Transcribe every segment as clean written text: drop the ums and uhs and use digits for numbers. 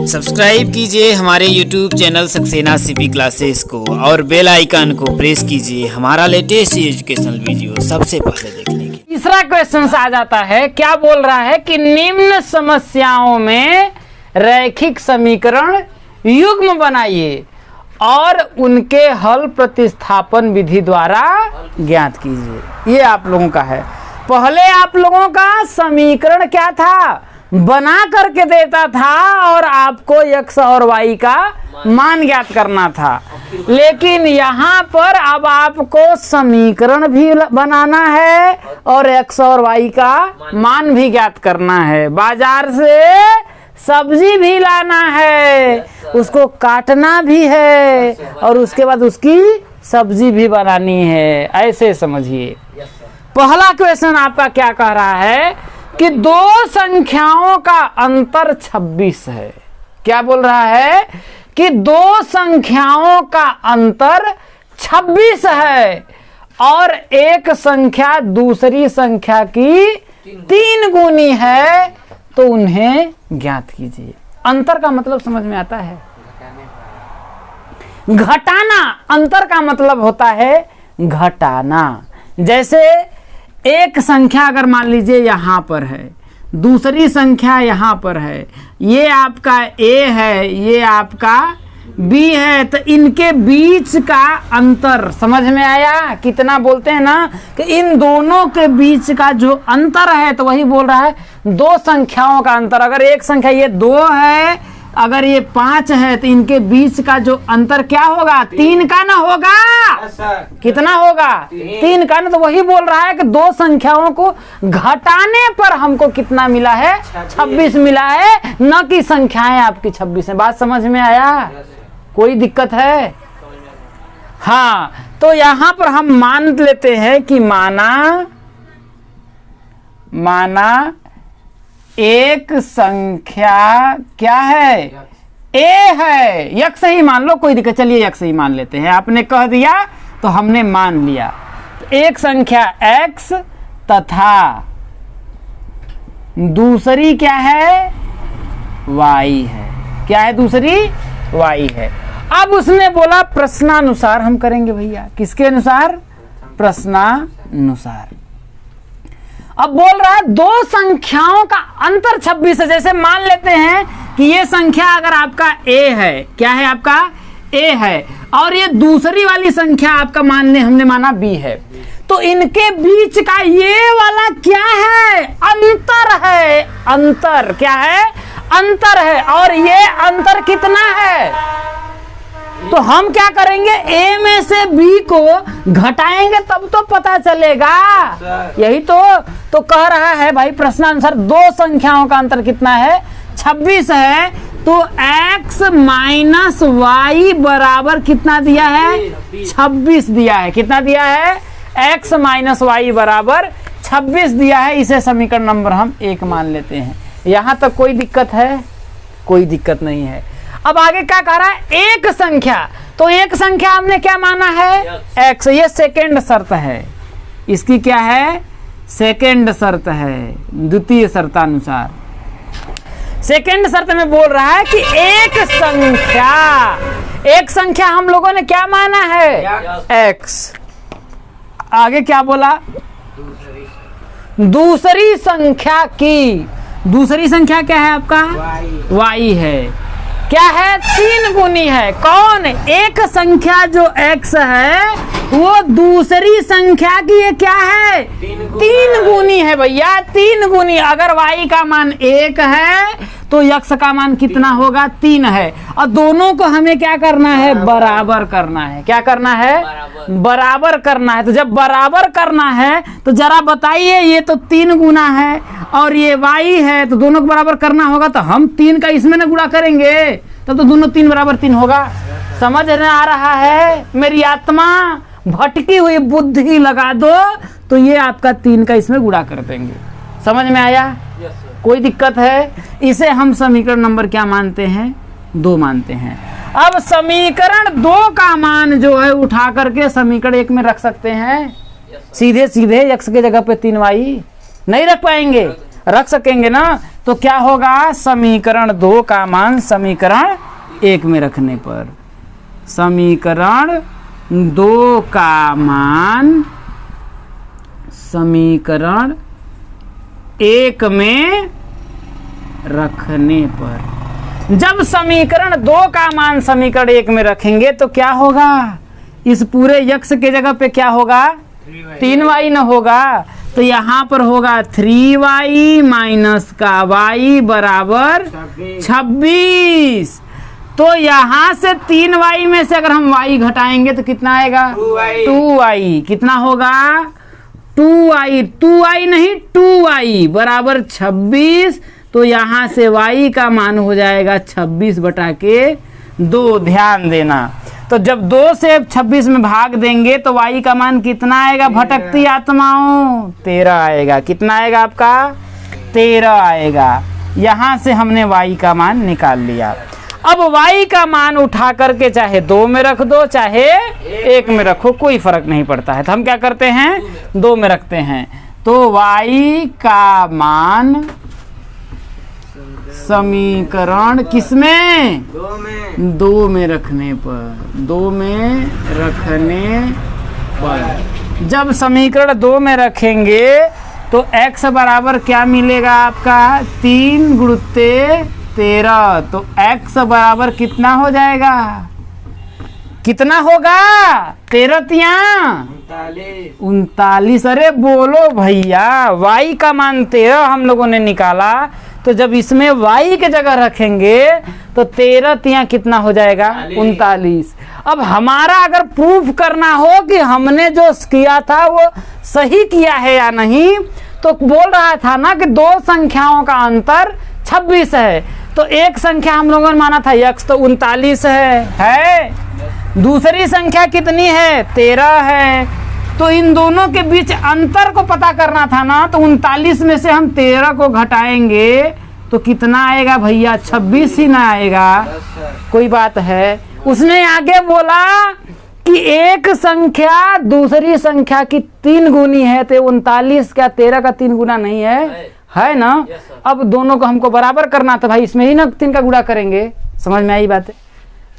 Subscribe कीजिए हमारे YouTube channel Saxena CP classes को और बेल आइकन को प्रेस कीजिए हमारा लेटेस्ट एजुकेशनल वीडियो सबसे पहले देखने के। तीसरा क्वेश्चन आ जाता है, क्या बोल रहा है कि निम्न समस्याओं में रैखिक समीकरण युग्म बनाइए और उनके हल प्रतिस्थापन विधि द्वारा ज्ञात कीजिए। ये आप लोगों का है। पहले आप लोगों का समीकरण क्या था, बना करके देता था और आपको x और y का मान ज्ञात करना था। लेकिन यहाँ पर अब आपको समीकरण भी बनाना है और x और y का मान भी ज्ञात करना है। बाजार से सब्जी भी लाना है, उसको काटना भी है और उसके बाद उसकी सब्जी भी बनानी है। ऐसे समझिए। पहला क्वेश्चन आपका क्या कह रहा है कि दो संख्याओं का अंतर 26 है। क्या बोल रहा है कि दो संख्याओं का अंतर 26 है और एक संख्या दूसरी संख्या की 3 गुनी है, तो उन्हें ज्ञात कीजिए। अंतर का मतलब समझ में आता है? घटाना। अंतर का मतलब होता है घटाना। जैसे एक संख्या अगर मान लीजिए यहाँ पर है, दूसरी संख्या यहाँ पर है, ये आपका A है, ये आपका B है, तो इनके बीच का अंतर समझ में आया? कितना बोलते हैं ना कि इन दोनों के बीच का जो अंतर है, तो वही बोल रहा है दो संख्याओं का अंतर। अगर एक संख्या ये 2 है, अगर ये 5 है, तो इनके बीच का जो अंतर क्या होगा? 3 का ना होगा? कितना होगा? 3 का ना। तो वही बोल रहा है कि दो संख्याओं को घटाने पर हमको कितना मिला है? 26 मिला है, न कि संख्याएं आपकी 26 है। बात समझ में आया? कोई दिक्कत है? हाँ, तो यहां पर हम मान लेते हैं कि माना एक संख्या क्या है? A है। यक्ष ही मान लो, कोई दिक्कत। चलिए यक्ष ही मान लेते हैं। आपने कह दिया तो हमने मान लिया। तो एक संख्या x तथा दूसरी क्या है? y है। क्या है दूसरी? y है। अब उसने बोला प्रश्नानुसार हम करेंगे भैया। किसके अनुसार? प्रश्नानुसार। अब बोल रहा है दो संख्याओं का अंतर 26 है। जैसे मान लेते हैं कि ये संख्या अगर आपका A है, क्या है आपका? A है, और ये दूसरी वाली संख्या आपका हमने माना B है, तो इनके बीच का ये वाला क्या है? अंतर है। अंतर क्या है? अंतर है। और ये अंतर कितना है? तो हम क्या करेंगे? A में से B को घटाएंगे तब तो पता चलेगा। यही तो कह रहा है भाई प्रश्नानुसार दो संख्याओं का अंतर कितना है? 26 है। तो x माइनस वाई बराबर कितना दिया है? 26 दिया है। कितना दिया है? x माइनस वाई बराबर 26 दिया है। इसे समीकरण नंबर हम 1 मान लेते हैं। यहां तक कोई दिक्कत है? कोई दिक्कत नहीं है। अब आगे क्या कह रहा है? एक संख्या। तो एक संख्या हमने क्या माना है? x। ये सेकेंड शर्त है। इसकी क्या है? सेकेंड शर्त है, द्वितीय शर्तानुसार। सेकेंड शर्त में बोल रहा है कि एक संख्या हम लोगों ने क्या माना है? x। आगे क्या बोला? दूसरी संख्या की। दूसरी संख्या क्या है आपका? y है। क्या है? 3 गुनी है। कौन? एक संख्या जो x है वो दूसरी संख्या की ये क्या है? 3 गुनी है भैया। 3 गुनी। अगर y का मान 1 है तो x का मान कितना होगा? 3 है। और दोनों को हमें क्या करना है? बराबर करना है। क्या करना है? बराबर करना है। तो जब बराबर करना है तो जरा बताइए, ये तो 3 गुना है और ये y है, तो दोनों को बराबर करना होगा। तो हम 3 का इसमें ना गुणा करेंगे, तब तो दोनों 3 बराबर 3 होगा। समझ में आ रहा है? मेरी आत्मा भटकी हुई बुद्धि लगा दो तो ये आपका 3 का इसमें गुणा कर देंगे। समझ में आया? कोई दिक्कत है? इसे हम समीकरण नंबर क्या मानते हैं? 2 मानते हैं। अब समीकरण 2 का मान जो है उठा करके समीकरण 1 में रख सकते हैं। सीधे x की जगह पे 3y नहीं रख पाएंगे? रख सकेंगे ना। तो क्या होगा, समीकरण 2 का मान समीकरण 1 में रखने पर, समीकरण 2 का मान समीकरण 1 में रखने पर। जब समीकरण 2 का मान समीकरण 1 में रखेंगे तो क्या होगा, इस पूरे यक्ष के जगह पे क्या होगा, 3y न होगा, तो यहाँ पर होगा 3y माइनस का y बराबर 26। तो यहाँ से 3y में से अगर हम y घटाएंगे तो कितना आएगा, 2y। कितना होगा, 2y नहीं 2y बराबर 26। तो यहाँ से y का मान हो जाएगा 26 बटा के 2। ध्यान देना, तो जब 2 से 26 में भाग देंगे तो y का मान कितना आएगा, भटकती आत्माओं 13 आएगा। कितना आएगा आपका, 13 आएगा। यहाँ से हमने y का मान निकाल लिया। अब y का मान उठा करके चाहे 2 में रख दो चाहे 1 में रखो, कोई फर्क नहीं पड़ता है। तो हम क्या करते हैं, 2 में रखते हैं। तो y का मान समीकरण किसमें, 2 में रखने पर, 2 में रखने पर। जब समीकरण 2 में रखेंगे तो x बराबर क्या मिलेगा आपका, 3 गुणुत्ते 13। तो x बराबर कितना हो जाएगा, कितना होगा, 13 तिया 39। अरे बोलो भैया, y का मान 13 हम लोगों ने निकाला, तो जब इसमें y के जगह रखेंगे तो 13 तिया कितना हो जाएगा, 39। अब हमारा अगर प्रूफ करना हो कि हमने जो किया था वो सही किया है या नहीं, तो बोल रहा था ना कि 2 संख्याओं का अंतर 26 है। तो एक संख्या हम लोगों ने माना था x, तो 39 है। दूसरी संख्या कितनी है, 13 है। तो इन दोनों के बीच अंतर को पता करना था ना, तो 39 में से हम 13 को घटाएंगे तो कितना आएगा भैया, 26 ही ना आएगा। कोई बात है। उसने आगे बोला कि एक संख्या दूसरी संख्या की 3 गुनी है, तो 39 क्या 13 का 3 गुना नहीं है ना। अब दोनों को हमको बराबर करना था भाई, इसमें ही ना 3 का गुणा करेंगे। समझ में आई बात है।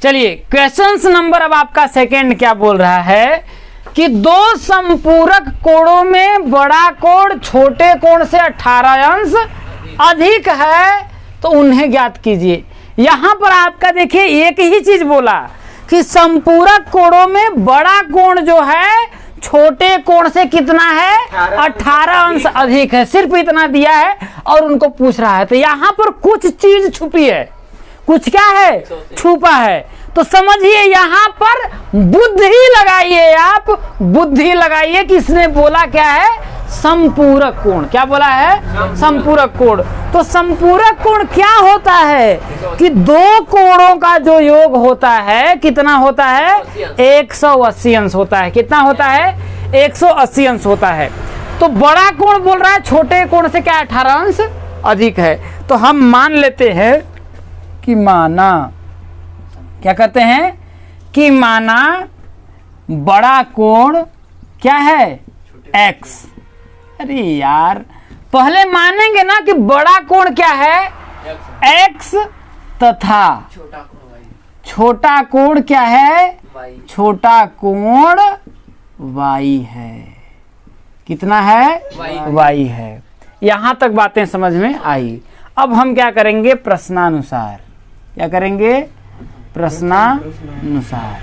चलिए क्वेश्चन नंबर अब आपका सेकंड क्या बोल रहा है कि 2 संपूरक कोणों में बड़ा कोण छोटे कोण से 18 अंश अधिक है, तो उन्हें ज्ञात कीजिए। यहां पर आपका देखिए एक ही चीज बोला कि संपूरक कोणों में बड़ा कोण जो है छोटे कोण से कितना है, 18 अंश अधिक है। सिर्फ इतना दिया है और उनको पूछ रहा है। तो यहाँ पर कुछ चीज छुपी है, कुछ क्या है, छुपा है। तो समझिए यहाँ पर बुद्धि लगाइए, आप बुद्धि लगाइए कि इसने बोला क्या है, संपूरक कोण। क्या बोला है, संपूरक कोण। तो संपूरक कोण क्या होता है कि 2 कोणों का जो योग होता है कितना होता है, 180 अंश होता है। कितना होता है, 180 अंश होता है। तो बड़ा कोण बोल रहा है छोटे कोण से क्या 18 अंश अधिक है। तो हम मान लेते हैं कि माना, क्या करते हैं कि माना बड़ा कोण क्या है, x। अरे यार पहले मानेंगे ना कि बड़ा कोण क्या है, x, तथा छोटा कोण क्या है, छोटा कोण y है। कितना है, y है। यहां तक बातें समझ में आई। अब हम क्या करेंगे, प्रश्नानुसार। क्या करेंगे, प्रश्नानुसार।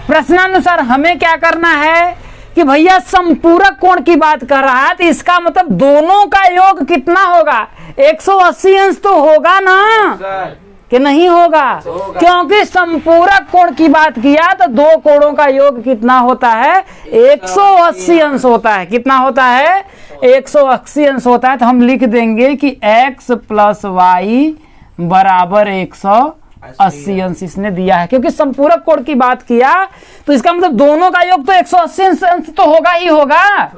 प्रश्नानुसार हमें क्या करना है कि भैया संपूरक कोण की बात कर रहा है, तो इसका मतलब दोनों का योग कितना होगा, 180 अंश तो होगा ना कि नहीं होगा। क्योंकि संपूरक कोण की बात किया तो 2 कोणों का योग कितना होता है, 180 अंश होता है। कितना होता है, 180 अंश होता है। तो हम लिख देंगे कि x प्लस वाई बराबर 180 अंश इसने दिया है। क्योंकि संपूरक कोण की बात किया तो इसका मतलब दोनों का योग तो 180 अंश तो होगा ही होगा।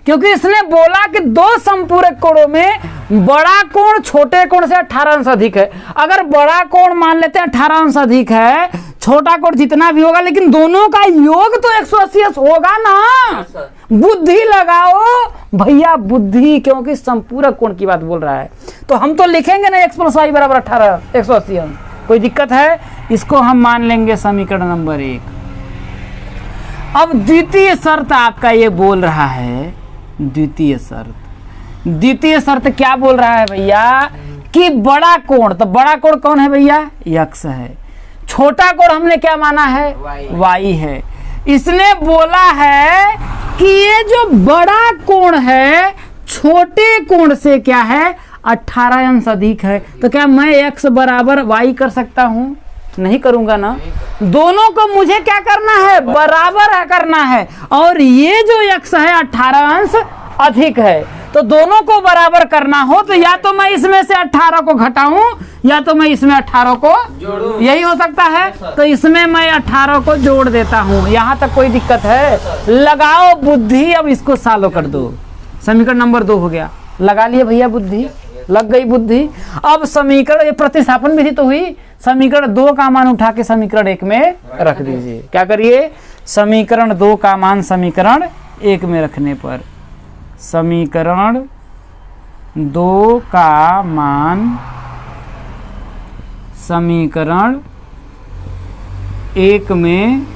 क्योंकि इसने बोला कि 2 संपूरक कोणों में बड़ा कोण छोटे कोण से 18 अंश अधिक है। अगर बड़ा कोण मान लेते हैं 18 अंश अधिक है छोटा कोण जितना भी होगा लेकिन दोनों का योग तो 180 होगा ना। बुद्धि लगाओ भैया, बुद्धि, क्योंकि संपूरक कोण की बात बोल रहा है। तो हम तो लिखेंगे ना x + y = 18 180 अंश, कोई दिक्कत है? इसको हम मान लेंगे समीकरण नंबर 1। अब द्वितीय शर्त आपका ये बोल रहा है, द्वितीय शर्त क्या बोल रहा है भैया कि बड़ा कोण, तो बड़ा कोण कौन है भैया? x है। छोटा कोण हमने क्या माना है? y है। इसने बोला है कि ये जो बड़ा कोण है छोटे कोण से क्या है? 18 अंश अधिक है। तो क्या मैं x = y कर सकता हूं? नहीं करूंगा ना। दोनों को मुझे क्या करना है? बराबर करना है। और ये जो x है 18 अंश अधिक है, तो दोनों को बराबर करना हो तो या तो मैं इसमें से 18 को घटाऊं या तो मैं इसमें 18 को जोड़ूं, यही हो सकता है। तो इसमें मैं 18 को जोड़ देता हूं। यहां तक कोई दिक्कत है? लगाओ बुद्धि। अब इसको सॉल्व कर दो। समीकरण नंबर 2 हो गया। लगा लिए भैया बुद्धि? लग गई बुद्धि। अब समीकरण, ये प्रतिस्थापन विधि तो हुई। समीकरण 2 का मान उठा के समीकरण 1 में रख दीजिए। क्या करिए? समीकरण 2 का मान समीकरण 1 में रखने पर, समीकरण 2 का मान समीकरण 1 में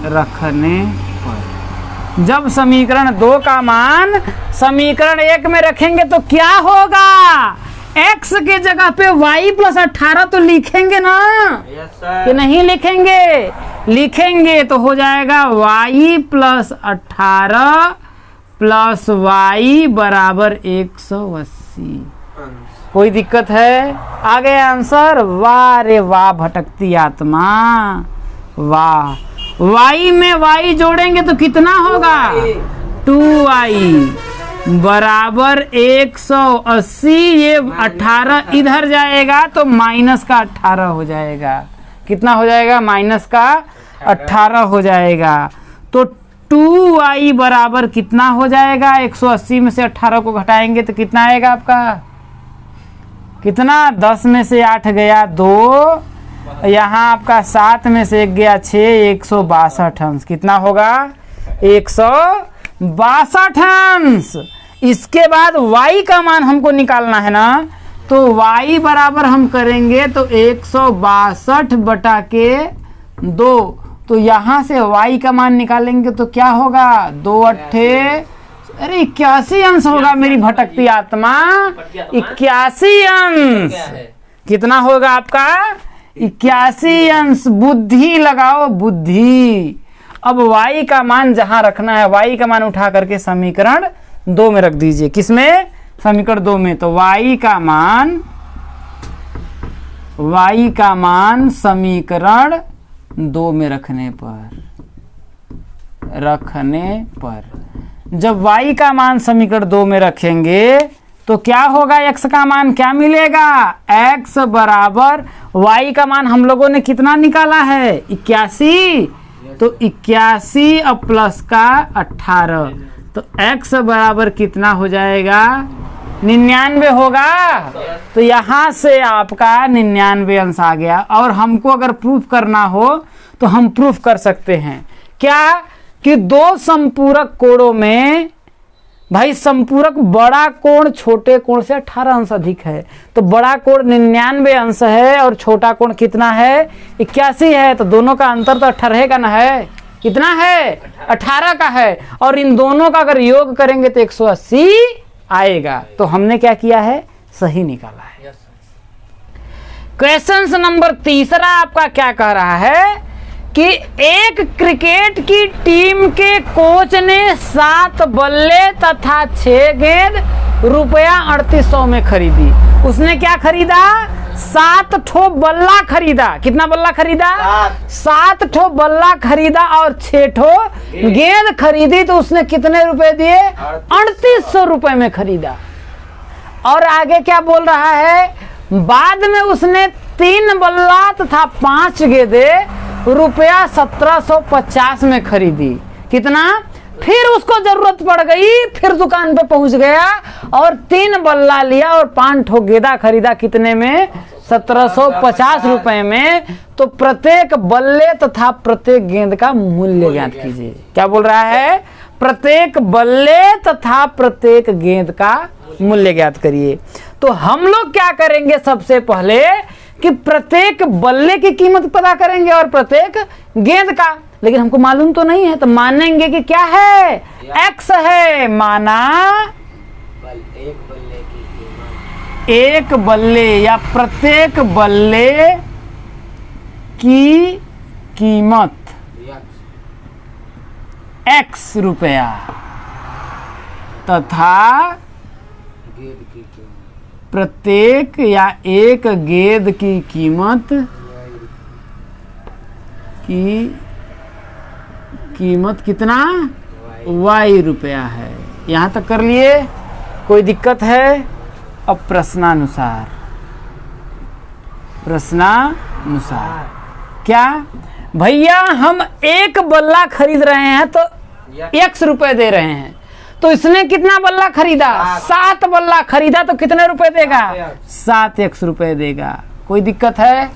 रखने पर, जब समीकरण 2 का मान समीकरण 1 में रखेंगे तो क्या होगा? x के जगह पे y + 18 तो लिखेंगे ना? कि नहीं लिखेंगे? लिखेंगे तो हो जाएगा y + 18 + y = 180। कोई दिक्कत है? आ गया आंसर? वाह रे वाह भटकती आत्मा, वाह। y में y जोड़ेंगे तो कितना होगा? 2y = 180। ये 18 इधर जाएगा तो माइनस का 18 हो जाएगा। कितना हो जाएगा? माइनस का 18 हो जाएगा। तो 2y बराबर कितना हो जाएगा? 180 में से 18 को घटाएंगे तो कितना आएगा आपका? कितना? 10 में से 8 गया 2, यहाँ आपका 7 में से 1 गया 6, 162 अंश। कितना होगा? 162 अंश। इसके बाद y का मान हमको निकालना है ना, तो y बराबर हम करेंगे तो 162/2। तो यहाँ से y का मान निकालेंगे तो क्या होगा? 2 8 अरे 81 अंश होगा मेरी भटकती आत्मा। 81 अंश। कितना होगा आपका? 81 अंश। बुद्धि लगाओ बुद्धि। अब y का मान जहां रखना है, y का मान उठा करके समीकरण 2 में रख दीजिए। किसमें? समीकरण 2 में। तो y का मान समीकरण 2 में रखने पर जब y का मान समीकरण 2 में रखेंगे तो क्या होगा? x का मान क्या मिलेगा? x बराबर y का मान हम लोगों ने कितना निकाला है? 81। तो 81 अब प्लस का 18, तो x बराबर कितना हो जाएगा? 99 होगा। तो यहाँ से आपका 99 अंश आ गया। और हमको अगर प्रूफ करना हो तो हम प्रूफ कर सकते हैं। क्या? कि दो संपूरक कोणों में भाई संपूरक बड़ा कोण छोटे कोण से 18 अंश अधिक है, तो बड़ा कोण 99 अंश है और छोटा कोण कितना है? 81 है। तो दोनों का अंतर तो 18 का ना है? कितना है? 18 का है। और इन दोनों का अगर योग करेंगे तो 180 आएगा। तो हमने क्या किया है? सही निकाला है। क्वेश्चन नंबर 3 आपका क्या कह रहा है कि एक क्रिकेट की टीम के कोच ने 7 बल्ले तथा 6 गेंद ₹3800 में खरीदी। उसने क्या खरीदा? 7 ठो बल्ला खरीदा। कितना बल्ला खरीदा? 7 ठो बल्ला खरीदा और 6 ठो गेंद खरीदी। तो उसने कितने रुपए दिए? 3800 रुपए में खरीदा। और आगे क्या बोल रहा है? बाद में उसने 3 बल्ला तथा 5 गेंदे ₹1750 में खरीदी। कितना? फिर उसको जरूरत पड़ गई, फिर दुकान पे पहुंच गया और 3 बल्ला लिया और 5 ठो गेंदा खरीदा। कितने में? 1750 रुपए में। तो प्रत्येक बल्ले तथा प्रत्येक गेंद का मूल्य ज्ञात कीजिए। क्या बोल रहा है? प्रत्येक बल्ले तथा प्रत्येक गेंद का मूल्य ज्ञात करिए। तो हम लोग क्या करेंगे, सबसे पहले कि प्रत्येक बल्ले की कीमत पता करेंगे और प्रत्येक गेंद का। लेकिन हमको मालूम तो नहीं है, तो मानेंगे कि क्या है, एक्स है। माना एक बल्ले या प्रत्येक बल्ले की कीमत एक्स रुपया तथा प्रत्येक या एक गेंद की कीमत कितना, वाई रुपया है। यहाँ तक कर लिए? कोई दिक्कत है? अब प्रश्नानुसार क्या भैया, हम एक बल्ला खरीद रहे हैं तो एक्स रुपए दे रहे हैं। तो इसने कितना बल्ला खरीदा? 7 बल्ला खरीदा, तो कितने रुपए देगा? 7 एक्स रुपए देगा। कोई दिक्कत है?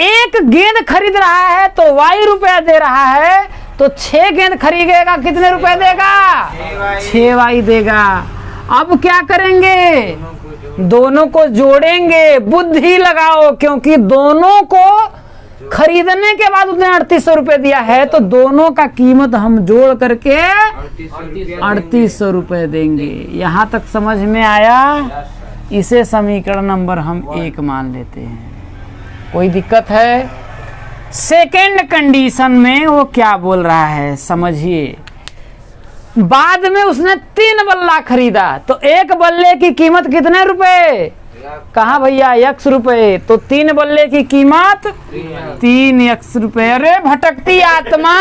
एक गेंद खरीद रहा है तो वाई रुपया दे रहा है, तो 6 गेंद खरीदेगा, कितने रुपए देगा? 6 वाई देगा। अब क्या करेंगे? दोनों को जोड़ेंगे। बुद्धि लगाओ, क्योंकि दोनों को खरीदने के बाद उसने 3800 रुपए दिया है, तो दोनों का कीमत हम जोड़ करके 3800 रुपए देंगे। यहाँ तक समझ में आया? इसे समीकरण नंबर हम 1 मान लेते हैं। कोई दिक्कत है? सेकेंड कंडीशन में वो क्या बोल रहा है समझिए। बाद में उसने 3 बल्ला खरीदा, तो एक बल्ले की कीमत कितने रुपए? कहा भैया? एक्स रुपए। तो 3 बल्ले की कीमत 3 एक्स रुपए। अरे भटकती आत्मा,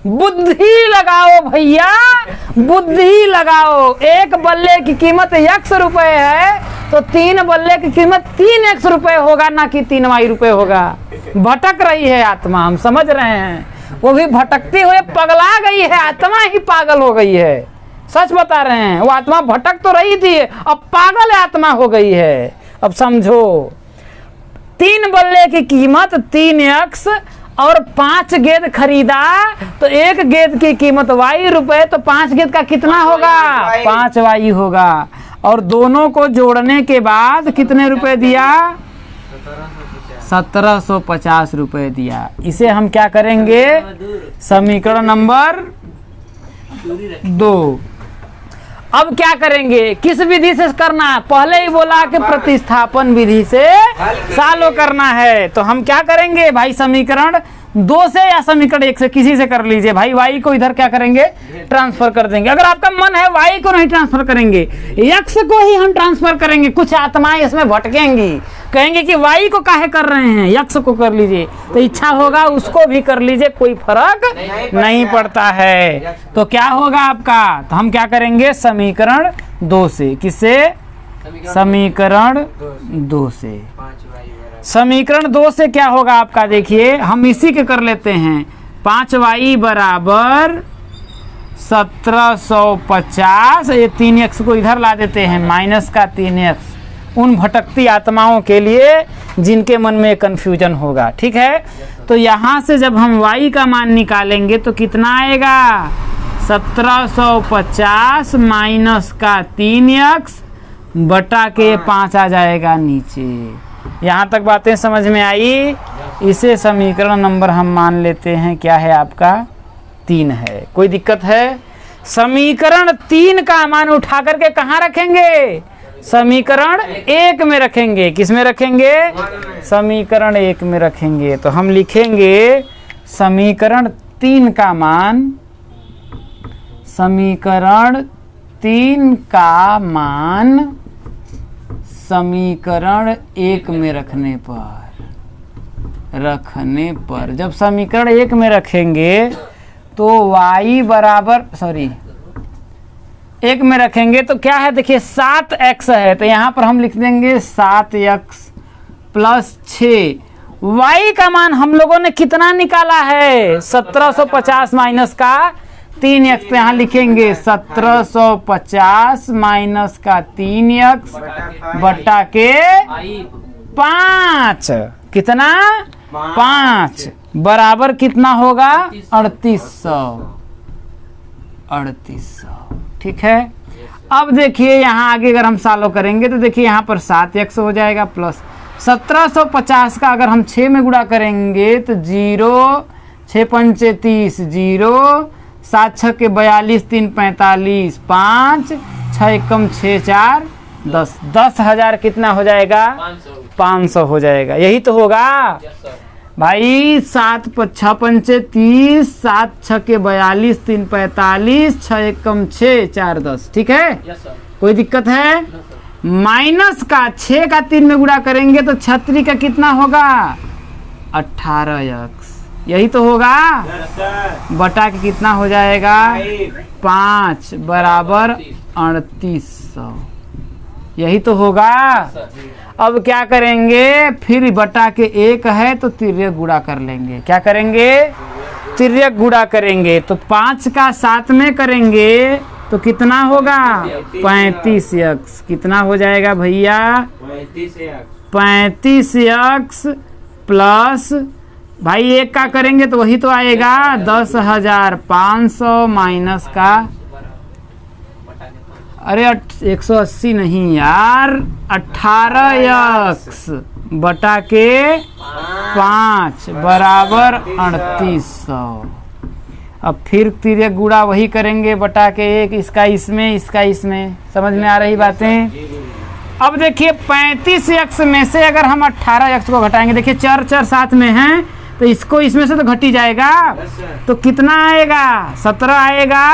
बुद्धि लगाओ भैया, बुद्धि लगाओ। एक बल्ले की कीमत एक्स रुपए है, तो 3 बल्ले की कीमत 3 एक्स रुपए होगा, ना कि 3 वाई रुपए होगा। भटक रही है आत्मा, हम समझ रहे हैं। वो भी भटकती हुए पगला गई है, आत्मा ही पागल हो गई है। सच बता रहे हैं, वो आत्मा भटक तो रही थी, अब पागल आत्मा हो गई है। अब समझो, 3 बल्ले की कीमत 3 एक्स और 5 गेंद खरीदा, तो एक गेंद की कीमत वाई रुपए, तो 5 गेंद का कितना होगा? 5 वाई होगा। और दोनों को जोड़ने के बाद कितने रुपए दिया? 1750 रुपए दिया। इसे हम क्या करेंगे? समीकरण नंबर 2। अब क्या करेंगे? किस विधि से करना? पहले ही बोला कि प्रतिस्थापन विधि से सॉल्व करना है। तो हम क्या करेंगे भाई? समीकरण 2 से या समीकरण 1 से, किसी से कर लीजिए भाई। वाई को इधर क्या करेंगे? ट्रांसफर कर देंगे। अगर आपका मन है वाई को नहीं ट्रांसफर करेंगे, एक्स को ही हम ट्रांसफर करेंगे। कुछ आत्माएं इसमें भटकेंगी, कहेंगे कि वाई को काहे कर रहे हैं, एक्स को कर लीजिए। तो इच्छा होगा उसको भी कर लीजिए, कोई फर्क नहीं पड़ता है। तो क्या होगा आपका? तो हम क्या करेंगे? समीकरण 2 से। किससे? समीकरण 2 से। समीकरण 2 से क्या होगा आपका? देखिए, हम इसी के कर लेते हैं। 5 वाई बराबर 1750। ये 3 एक्स को इधर ला देते हैं, माइनस का 3 एक्स, उन भटकती आत्माओं के लिए जिनके मन में कन्फ्यूजन होगा। ठीक है, तो यहाँ से जब हम y का मान निकालेंगे तो कितना आएगा? 1750 माइनस का 3x बटा के 5 आ जाएगा नीचे। यहाँ तक बातें समझ में आई? इसे समीकरण नंबर हम मान लेते हैं, क्या है आपका? 3 है। कोई दिक्कत है? समीकरण 3 का मान उठा करके कहाँ रखेंगे? समीकरण 1 में रखेंगे। किस में रखेंगे? समीकरण 1 में रखेंगे। तो हम लिखेंगे समीकरण 3 का मान, समीकरण 3 का मान समीकरण 1 में रखने पर जब समीकरण 1 में रखेंगे तो y बराबर 1 में रखेंगे तो क्या है? देखिए 7x है, तो यहाँ पर हम लिख देंगे 7x प्लस 6। y का मान हम लोगों ने कितना निकाला है? 1750 माइनस का 3x। तो यहाँ लिखेंगे 1750 माइनस का 3x बटा के 5 कितना 5 बराबर कितना होगा 3800। ठीक है। अब देखिए यहाँ आगे अगर हम सॉल्व करेंगे तो देखिए यहाँ पर 7x हो जाएगा प्लस 1750 का अगर हम 6 में गुणा करेंगे तो 0 6 पंचे 30 0 7 6 के 42 3 45 5 6 एकम 6 4 10 10,000 कितना हो जाएगा 500 हो जाएगा। यही तो होगा भाई। 7 6 पंचे 30 7 6 के 42 3 45 6 एकम 6 4 10। ठीक है कोई दिक्कत है। माइनस का 6 का 3 में गुणा करेंगे तो 36 का कितना होगा 18x। यही तो होगा बटा के कितना हो जाएगा 5 बराबर 3800। यही तो होगा। अब क्या करेंगे फिर बटा के 1 है तो तिर्यक गुणा कर लेंगे। क्या करेंगे तिर्यक गुणा करेंगे तो 5 का 7 में करेंगे तो कितना होगा 35x। कितना हो जाएगा भैया 35x प्लस भाई 1 का करेंगे तो वही तो आएगा 10,500 माइनस का अरे 180 नहीं यार 18x बटा के 5 बराबर 3800। अब फिर तिर्यक गुणा वही करेंगे बटा के 1 इसका इसमें। समझ में आ रही बातें। अब देखिए 35x में से अगर हम 18x को घटाएंगे देखिए चर साथ में हैं तो इसको इसमें से तो घट ही जाएगा तो कितना आएगा 17 आएगा।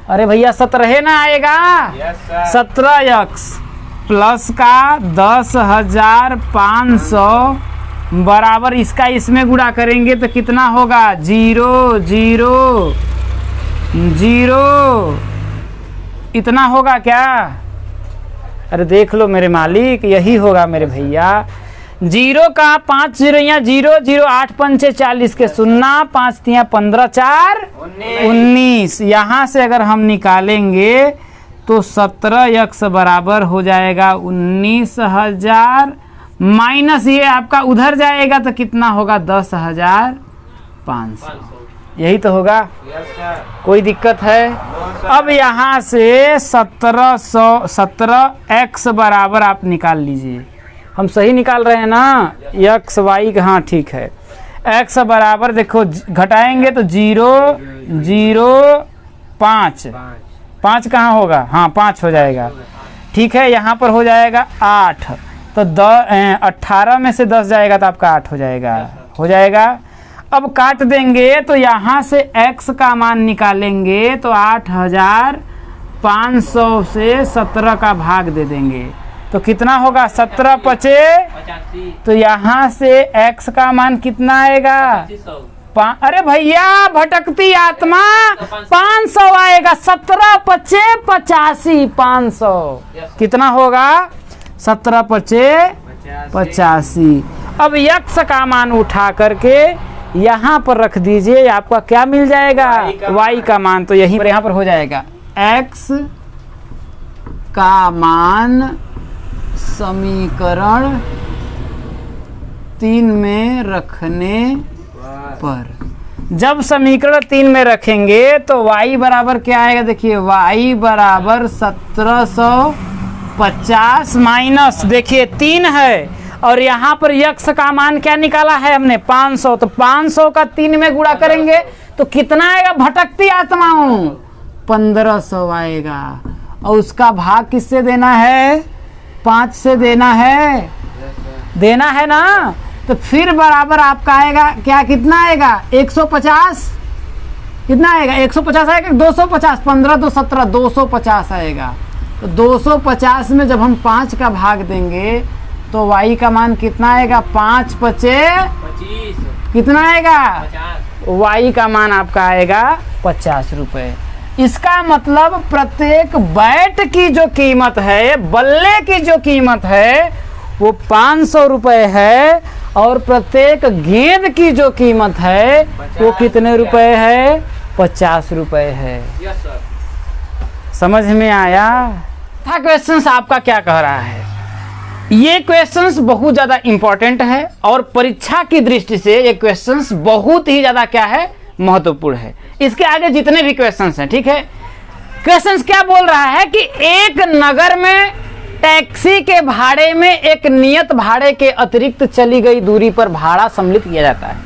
अरे भैया 17 ना आएगा 17x प्लस का 10,500 बराबर इसका इसमें गुणा करेंगे तो कितना होगा 0 0 0 इतना होगा क्या। अरे देख लो मेरे मालिक यही होगा मेरे भैया। 0 का 5 0 0 0 8 पंचे 40 के 0 5 3 15 4 19। यहाँ से अगर हम निकालेंगे तो 17x बराबर हो जाएगा 19,000 माइनस ये आपका उधर जाएगा तो कितना होगा 10,500। यही तो होगा कोई दिक्कत है। अब यहाँ से 17x बराबर आप निकाल लीजिए। हम सही निकाल रहे हैं ना x y का। हाँ ठीक है। x बराबर देखो घटाएंगे तो 0 0 5 5 कहाँ होगा हाँ 5 हो जाएगा। ठीक है यहाँ पर हो जाएगा 8 तो 18 में से 10 जाएगा तो आपका 8 हो जाएगा। अब काट देंगे तो यहाँ से x का मान निकालेंगे तो 8,500 से 17 का भाग दे देंगे तो कितना होगा 17 पचे तो यहाँ से x का मान कितना आएगा अरे भैया भटकती आत्मा 500 आएगा। 17 पचे 85 500 कितना होगा 17 पचे 85। अब x का मान उठा करके यहाँ पर रख दीजिए आपका क्या मिल जाएगा y का मान। तो यही पर यहाँ पर हो जाएगा x का मान समीकरण 3 में रखने पर। जब समीकरण 3 में रखेंगे तो y बराबर क्या आएगा देखिए y बराबर 1750 माइनस देखिए 3 है और यहाँ पर x का मान क्या निकाला है हमने 500 तो 500 का 3 में गुणा करेंगे तो कितना आएगा भटकती आत्माओं 1500 आएगा। और उसका भाग किससे देना है 5 से देना है ना। तो फिर बराबर आपका आएगा क्या कितना आएगा 150 कितना आएगा 150 आएगा 250 15 2 17 250 आएगा। तो 250 में जब हम 5 का भाग देंगे तो y का मान कितना आएगा 5 पचे 25 कितना आएगा y का मान आपका आएगा 50 रुपए। इसका मतलब प्रत्येक बैट की जो कीमत है बल्ले की जो कीमत है वो 500 रुपए है और प्रत्येक गेंद की जो कीमत है वो कितने रुपए है 50 रुपए है। समझ में आया था क्वेश्चन आपका क्या कह रहा है। ये क्वेश्चंस बहुत ज़्यादा इंपॉर्टेंट है और परीक्षा की दृष्टि से ये क्वेश्चंस बहुत ही ज़्यादा क्या है, महत्वपूर्ण है। इसके आगे जितने भी क्वेश्चंस हैं, ठीक है, क्वेश्चंस क्या बोल रहा है कि एक नगर में टैक्सी के भाड़े में एक नियत भाड़े के अतिरिक्त चली गई दूरी पर भाड़ा सम्मिलित किया जाता है।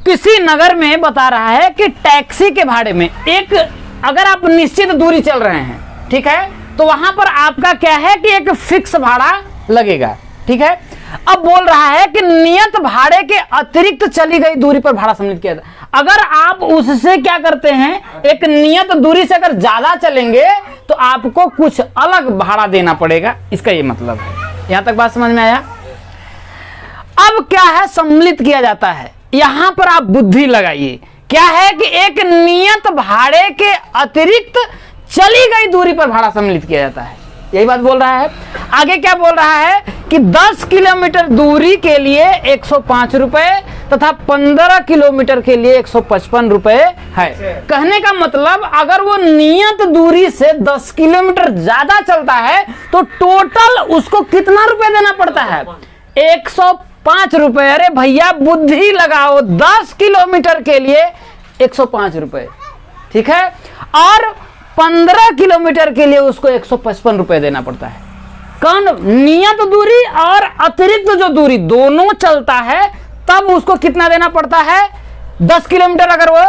किसी नगर में बता रहा है कि टैक्सी के भाड़े में एक, अगर आप निश्चित दूरी चल रहे हैं, ठीक है, तो वहां पर आपका क्या है कि एक फिक्स भाड़ा लगेगा, ठीक है। अब बोल रहा है कि नियत भाड़े के अतिरिक्त चली गई दूरी पर भाड़ा सम्मिलित किया जाता है। अगर आप उससे क्या करते हैं, एक नियत दूरी से अगर ज्यादा चलेंगे तो आपको कुछ अलग भाड़ा देना पड़ेगा, इसका ये मतलब है। यहां तक बात समझ में आया। अब क्या है, सम्मिलित किया जाता है, यहां पर आप बुद्धि लगाइए। क्या है कि एक नियत भाड़े के अतिरिक्त चली गई दूरी पर भाड़ा सम्मिलित किया जाता है, यही बात बोल रहा है। आगे क्या बोल रहा है कि 10 किलोमीटर दूरी के लिए 105 रुपए तथा 15 किलोमीटर के लिए 155 रुपए है। कहने का मतलब अगर वो नियत दूरी से 10 किलोमीटर ज्यादा चलता है तो टोटल उसको कितना रुपए देना पड़ता है, 105 रुपए। अरे भैया बुद्धि लगाओ, 10 किलोमीटर के लिए 105 रुपए, ठीक है, और 15 किलोमीटर के लिए उसको 155 रुपए देना पड़ता है। कौन, नियत दूरी और अतिरिक्त जो दूरी दोनों चलता है तब उसको कितना देना पड़ता है, 10 किलोमीटर अगर वो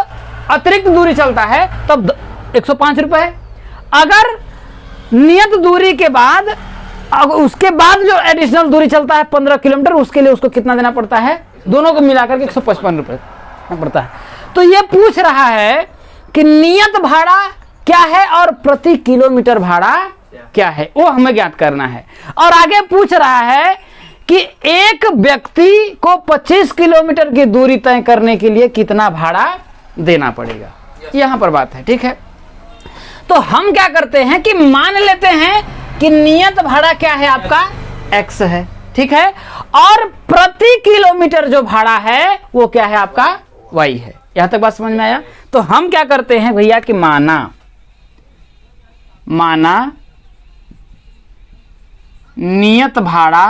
अतिरिक्त दूरी चलता है तब 105 रुपए। अगर नियत दूरी के बाद उसके बाद जो एडिशनल दूरी चलता है 15 किलोमीटर, उसके लिए उसको कितना देना पड़ता है, दोनों को मिलाकर के 155 रुपए देना पड़ता है। तो ये पूछ रहा है कि नियत भाड़ा क्या है और प्रति किलोमीटर भाड़ा क्या है, वो हमें ज्ञात करना है। और आगे पूछ रहा है कि एक व्यक्ति को 25 किलोमीटर की दूरी तय करने के लिए कितना भाड़ा देना पड़ेगा, यहां पर बात है, ठीक है। तो हम क्या करते हैं कि मान लेते हैं कि नियत भाड़ा क्या है आपका, x है, ठीक है, और प्रति किलोमीटर जो भाड़ा है वो क्या है आपका, y है। यहां तक बात समझ में आया। तो हम क्या करते हैं भैया कि माना नियत भाड़ा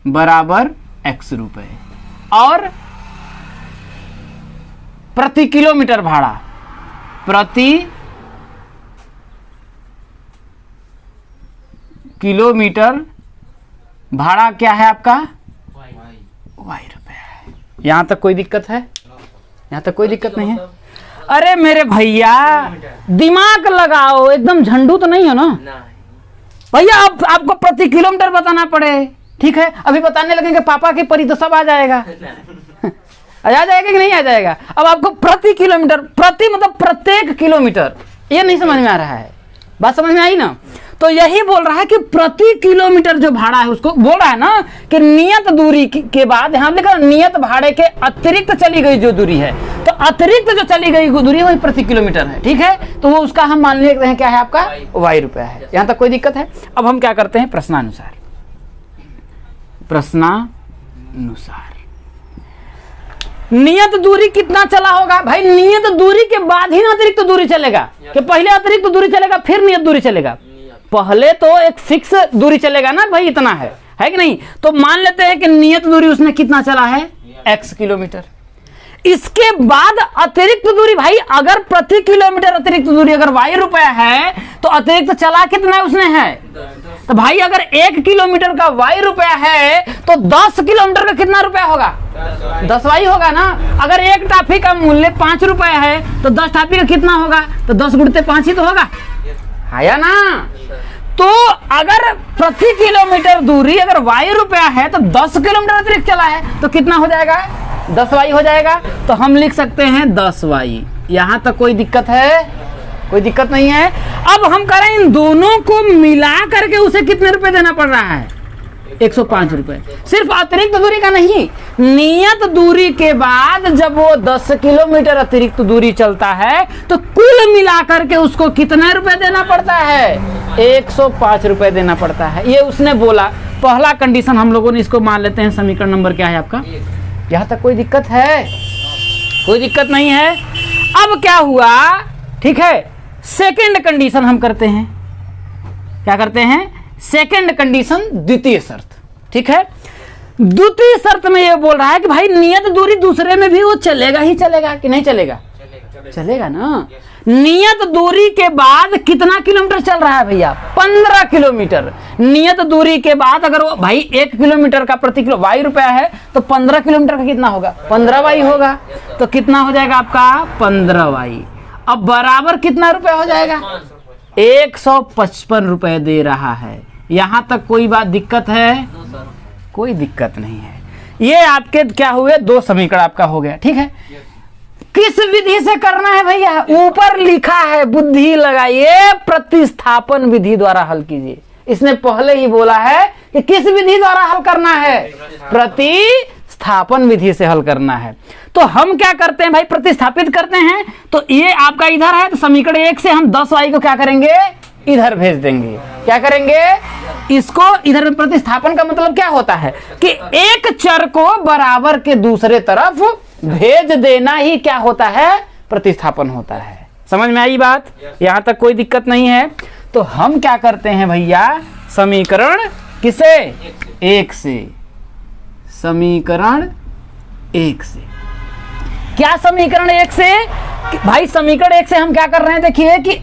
बराबर x रुपए और प्रति किलोमीटर भाड़ा, प्रति किलोमीटर भाड़ा क्या है आपका, y रुपए। यहां तक कोई दिक्कत है, यहां तक कोई दिक्कत नहीं है। अरे मेरे भैया दिमाग लगाओ, एकदम झंडू तो नहीं हो ना भैया। अब आपको प्रति किलोमीटर बताना पड़े, ठीक है, अभी बताने लगेंगे पापा की परी तो सब आ जाएगा आ जाएगा कि नहीं आ जाएगा। अब आपको प्रति किलोमीटर, प्रति मतलब प्रत्येक किलोमीटर, ये नहीं समझ में आ रहा है, बात समझ में आई ना। तो यही बोल रहा है कि प्रति किलोमीटर जो भाड़ा है उसको बोल रहा है ना कि नियत दूरी के बाद, यहां लिखा नियत भाड़े के अतिरिक्त चली गई जो दूरी है, तो अतिरिक्त जो चली गई दूरी है वही प्रति किलोमीटर है, ठीक है। तो वो उसका हम मान लेते हैं क्या है आपका, y रुपया है। यहां तक कोई दिक्कत है। अब हम क्या करते हैं, प्रश्नानुसार नियत दूरी कितना चला होगा भाई, नियत दूरी के बाद ही ना अतिरिक्त दूरी चलेगा, कि पहले अतिरिक्त दूरी चलेगा फिर नियत दूरी चलेगा। पहले तो एक फिक्स दूरी चलेगा ना भाई, इतना है कि नहीं। तो मान लेते हैं कि नियत दूरी उसने कितना चला है, x किलोमीटर। इसके बाद अतिरिक्त दूरी भाई, अगर प्रति किलोमीटर अतिरिक्त दूरी अगर y रुपया है तो अतिरिक्त चला कितना उसने है, तो भाई अगर 1 किलोमीटर का y रुपया है तो 10 किलोमीटर का कितना रुपया होगा, 10 y होगा ना। अगर एक टाफी का मूल्य 5 रुपया है तो 10 टाफी का कितना होगा, तो 10 गुणते 5 ही तो होगा, है ना। तो अगर प्रति किलोमीटर दूरी अगर y रुपया है तो 10 किलोमीटर अतिरिक्त चला है तो कितना हो जाएगा, 10y हो जाएगा। तो हम लिख सकते हैं 10y। यहां तक कोई दिक्कत है, कोई दिक्कत नहीं है। अब हम करें इन दोनों को मिला करके उसे कितने रुपए देना पड़ रहा है, 105 रुपए। सिर्फ अतिरिक्त दूरी का नहीं, नियत दूरी के बाद जब वो 10 किलोमीटर अतिरिक्त दूरी चलता है तो कुल मिलाकर के उसको कितने रुपए देना पड़ता है, 105 रुपए देना पड़ता है। ये उसने बोला, पहला कंडीशन हम लोगों ने इसको मान लेते हैं। समीकरण नंबर क्या है आपका, यहां तक कोई दिक्कत है, कोई दिक्कत नहीं है। अब क्या हुआ, ठीक है, सेकेंड कंडीशन हम करते हैं, क्या करते हैं, सेकंड कंडीशन, द्वितीय शर्त। ठीक है, द्वितीय शर्त में ये बोल रहा है कि भाई नियत दूरी दूसरे में भी वो चलेगा ही चलेगा कि नहीं चलेगा? चलेगा ना। नियत दूरी के बाद कितना किलोमीटर चल रहा है भैया? 15 किलोमीटर। नियत दूरी के बाद अगर वो भाई 1 किलोमीटर का प्रति किलो वाई रुपया है तो 15 किलोमीटर का कितना होगा? 15 वाई होगा। तो कितना हो जाएगा आपका? 15 वाई। अब बराबर कितना रुपया हो जाएगा? 155 रुपए दे रहा है। यहां तक कोई बात दिक्कत है? कोई दिक्कत नहीं है। ये आपके क्या हुए? 2 समीकरण आपका हो गया। ठीक है, किस विधि से करना है भैया? ऊपर लिखा है, बुद्धि लगाइए, प्रतिस्थापन विधि द्वारा हल कीजिए। इसने पहले ही बोला है कि किस विधि द्वारा हल करना है? प्रतिस्थापन विधि से हल करना है। तो हम क्या करते हैं भाई? प्रतिस्थापित करते हैं। तो ये आपका इधर है, तो समीकरण 1 से हम 10y को क्या करेंगे? इधर भेज देंगे। क्या करेंगे? इसको इधर में प्रतिस्थापन का मतलब क्या होता है कि एक चर को बराबर के दूसरे तरफ भेज देना ही क्या होता है? प्रतिस्थापन होता है। समझ में आई बात? यहां तक कोई दिक्कत नहीं है। तो हम क्या करते हैं भैया? समीकरण किसे? 1 से। समीकरण 1 से। क्या समीकरण 1 से? भाई समीकरण 1 से हम क्या कर रहे हैं? देखिए कि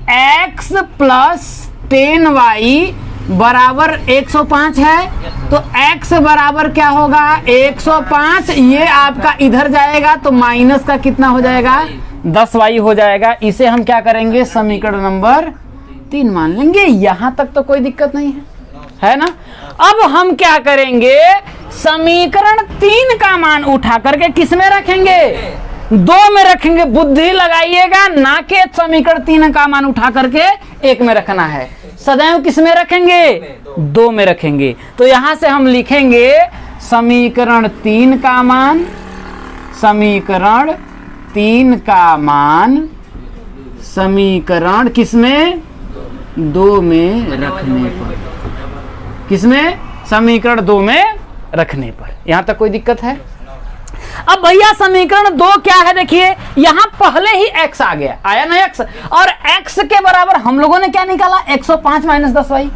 x प्लस 10y बराबर 105 है। तो x बराबर क्या होगा? 105। ये आपका इधर जाएगा तो माइनस का कितना हो जाएगा? 10y हो जाएगा। इसे हम क्या करेंगे? समीकरण नंबर 3 मान लेंगे। यहां तक तो कोई दिक्कत नहीं है ना? अब हम क्या करेंगे? समीकरण 3 का मान उठा करके किस में रखेंगे? 2 में रखेंगे। बुद्धि लगाइएगा, ना के समीकरण 3 का मान उठा करके 1 में रखना है। सदैव किस में रखेंगे? 2 में रखेंगे। तो यहां से हम लिखेंगे समीकरण 3 का मान, समीकरण 3 का मान समीकरण किसमें? 2 में रखने पर। किसमें? समीकरण 2 में रखने पर। यहां तक कोई दिक्कत है? अब भैया समीकरण 2 क्या है? देखिए यहां पहले ही x आ गया, आया ना x, और x के बराबर हम लोगों ने क्या निकाला? 105 माइनस 10y।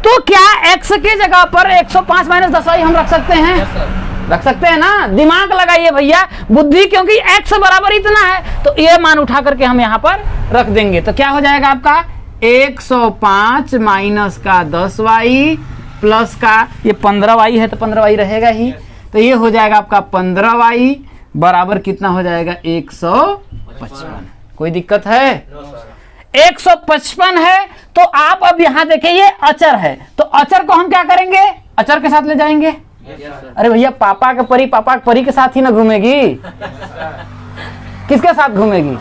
तो क्या x के जगह पर 105 माइनस 10y हम रख सकते हैं? रख सकते हैं ना? दिमाग लगाइए भैया, बुद्धि, क्योंकि x बराबर इतना है तो ये मान उठा करके हम यहां पर रख देंगे। तो क्या हो जाएगा आपका? 105 माइनस का 10y प्लस का ये 15y है तो 15y रहेगा ही। तो ये हो जाएगा आपका 15y बराबर कितना हो जाएगा? 155। कोई दिक्कत है? 155 है। तो आप अब यहां देखिए ये अचर है, तो अचर को हम क्या करेंगे? अचर के साथ ले जाएंगे। अरे भैया पापा के परी के साथ ही ना घूमेगी? किसके साथ घूमेगी?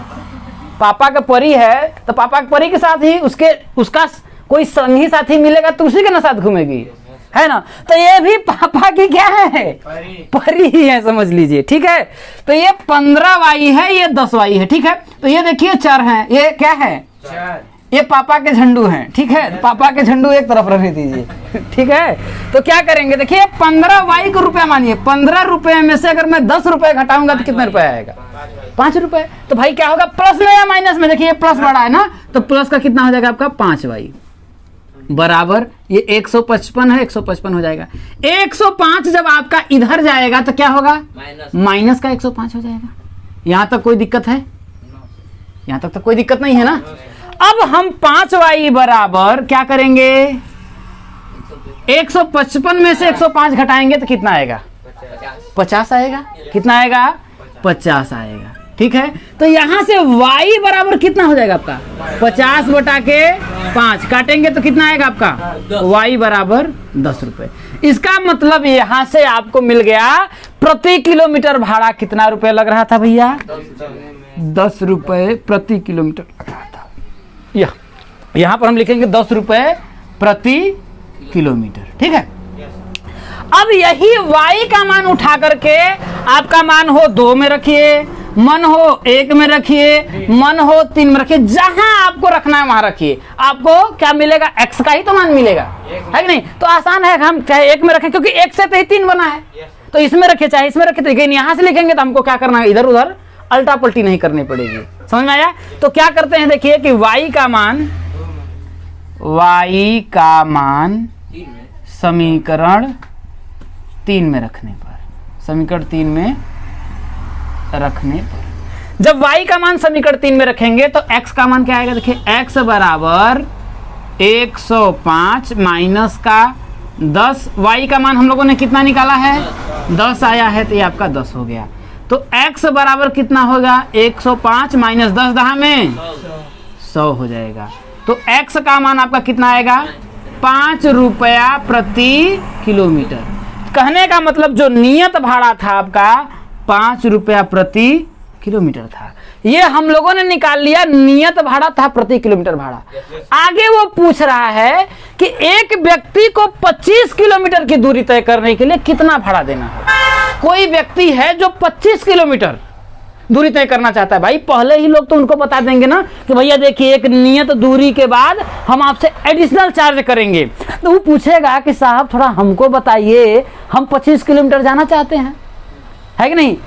पापा का परी है तो पापा के परी के साथ ही उसका कोई संगी साथी मिलेगा तो उसी के ना साथ घूमेगी, है ना? तो ये भी पापा की क्या है? परी ही है, समझ लीजिए। ठीक है, तो ये 15y है, ये 10y है। ठीक है, तो ये देखिए चर हैं, ये क्या है? ये पापा के झंडू हैं। ठीक है, पापा के झंडू एक तरफ रख दीजिए। ठीक है, तो क्या करेंगे? देखिए 15y को रुपया मानिए। 15 रुपए में से अगर मैं 10 रुपए घटाऊंगा तो कितने रुपए आएगा? 5 रुपए। तो भाई क्या होगा? प्लस में या माइनस में? देखिए प्लस बड़ा है ना, तो प्लस का कितना हो जाएगा आपका? 5y बराबर ये 155 है, 155 हो जाएगा। 105 जब आपका इधर जाएगा तो क्या होगा? माइनस का 105 हो जाएगा। यहां तक कोई दिक्कत है? यहां तक तो कोई दिक्कत नहीं है ना? अब हम 5y बराबर क्या करेंगे? 155 में से 105 घटाएंगे तो कितना आएगा? 50 आएगा। कितना आएगा? 50 आएगा। ठीक है, तो यहां से y बराबर कितना हो जाएगा आपका? 50 बटा के 5 काटेंगे तो कितना आएगा आपका? y बराबर 10 रुपए। इसका मतलब यहां से आपको मिल गया प्रति किलोमीटर भाड़ा कितना रुपए लग रहा था भैया? 10 रुपए प्रति किलोमीटर लग रहा था। यहां पर हम लिखेंगे 10 रुपए प्रति किलोमीटर। ठीक है, अब यही y का मान उठा करके आपका मान हो 2 में रखिए, मन हो 1 में रखिए, मन हो 3 में रखिए, जहां आपको रखना है वहां रखिए। आपको क्या मिलेगा? x का ही तो मान मिलेगा, है कि नहीं? तो आसान है, हम चाहे 1 में रखें क्योंकि 1 से तो ही 3 बना है, तो इसमें रखे चाहे इसमें रखे। लेकिन यहां से लिखेंगे तो हमको क्या करना है? इधर उधर अल्टा पल्टी नहीं करनी पड़ेगी। समझ में आया? तो क्या करते हैं? देखिए कि y का मान समीकरण 3 में रखने पर, समीकरण 3 में रखने पर जब y का मान समीकरण 3 में रखेंगे तो x का मान क्या आएगा? देखिए x बराबर 105 माइनस का 10, y का मान हम लोगों ने कितना निकाला है? 10 आया है, तो ये आपका 10 हो गया। तो x बराबर कितना होगा? 105 माइनस 10 दहा में 100 हो जाएगा। तो x का मान आपका कितना आएगा? 5 रुपया प्रति किलोमीटर। कहने का मतलब जो नियत भाड़ा था आपका 5 रुपया प्रति किलोमीटर था, ये हम लोगों ने निकाल लिया, नियत भाड़ा था प्रति किलोमीटर भाड़ा। आगे वो पूछ रहा है कि एक व्यक्ति को 25 किलोमीटर की दूरी तय करने के लिए कितना भाड़ा देना है। कोई व्यक्ति है जो 25 किलोमीटर दूरी तय करना चाहता है, भाई पहले ही लोग तो उनको बता देंगे ना कि भैया देखिए एक नियत दूरी के बाद हम आपसे एडिशनल चार्ज करेंगे। तो वो पूछेगा कि साहब थोड़ा हमको बताइए, हम 25 किलोमीटर जाना चाहते हैं, है कि नहीं?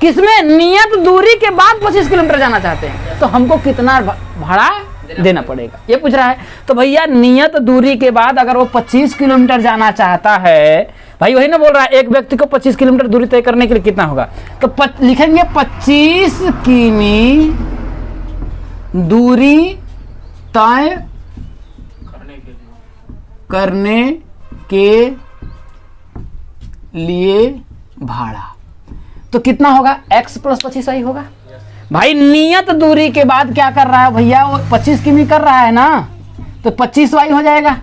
किसमें? नियत दूरी के बाद 25 किलोमीटर जाना चाहते हैं, तो हमको कितना भाड़ा देना पड़ेगा, ये पूछ रहा है। तो भैया नियत दूरी के बाद अगर वो 25 किलोमीटर जाना चाहता है, भाई वही ना बोल रहा है एक व्यक्ति को 25 किलोमीटर दूरी तय करने के लिए कितना होगा, तो लिखेंगे 25 किमी दूरी तय करने के लिए भाड़ा। तो कितना होगा? x प्लस 25y होगा। भाई नियत दूरी के बाद क्या कर रहा है भैया? वो 25 किमी कर रहा है ना, तो 25y हो जाएगा,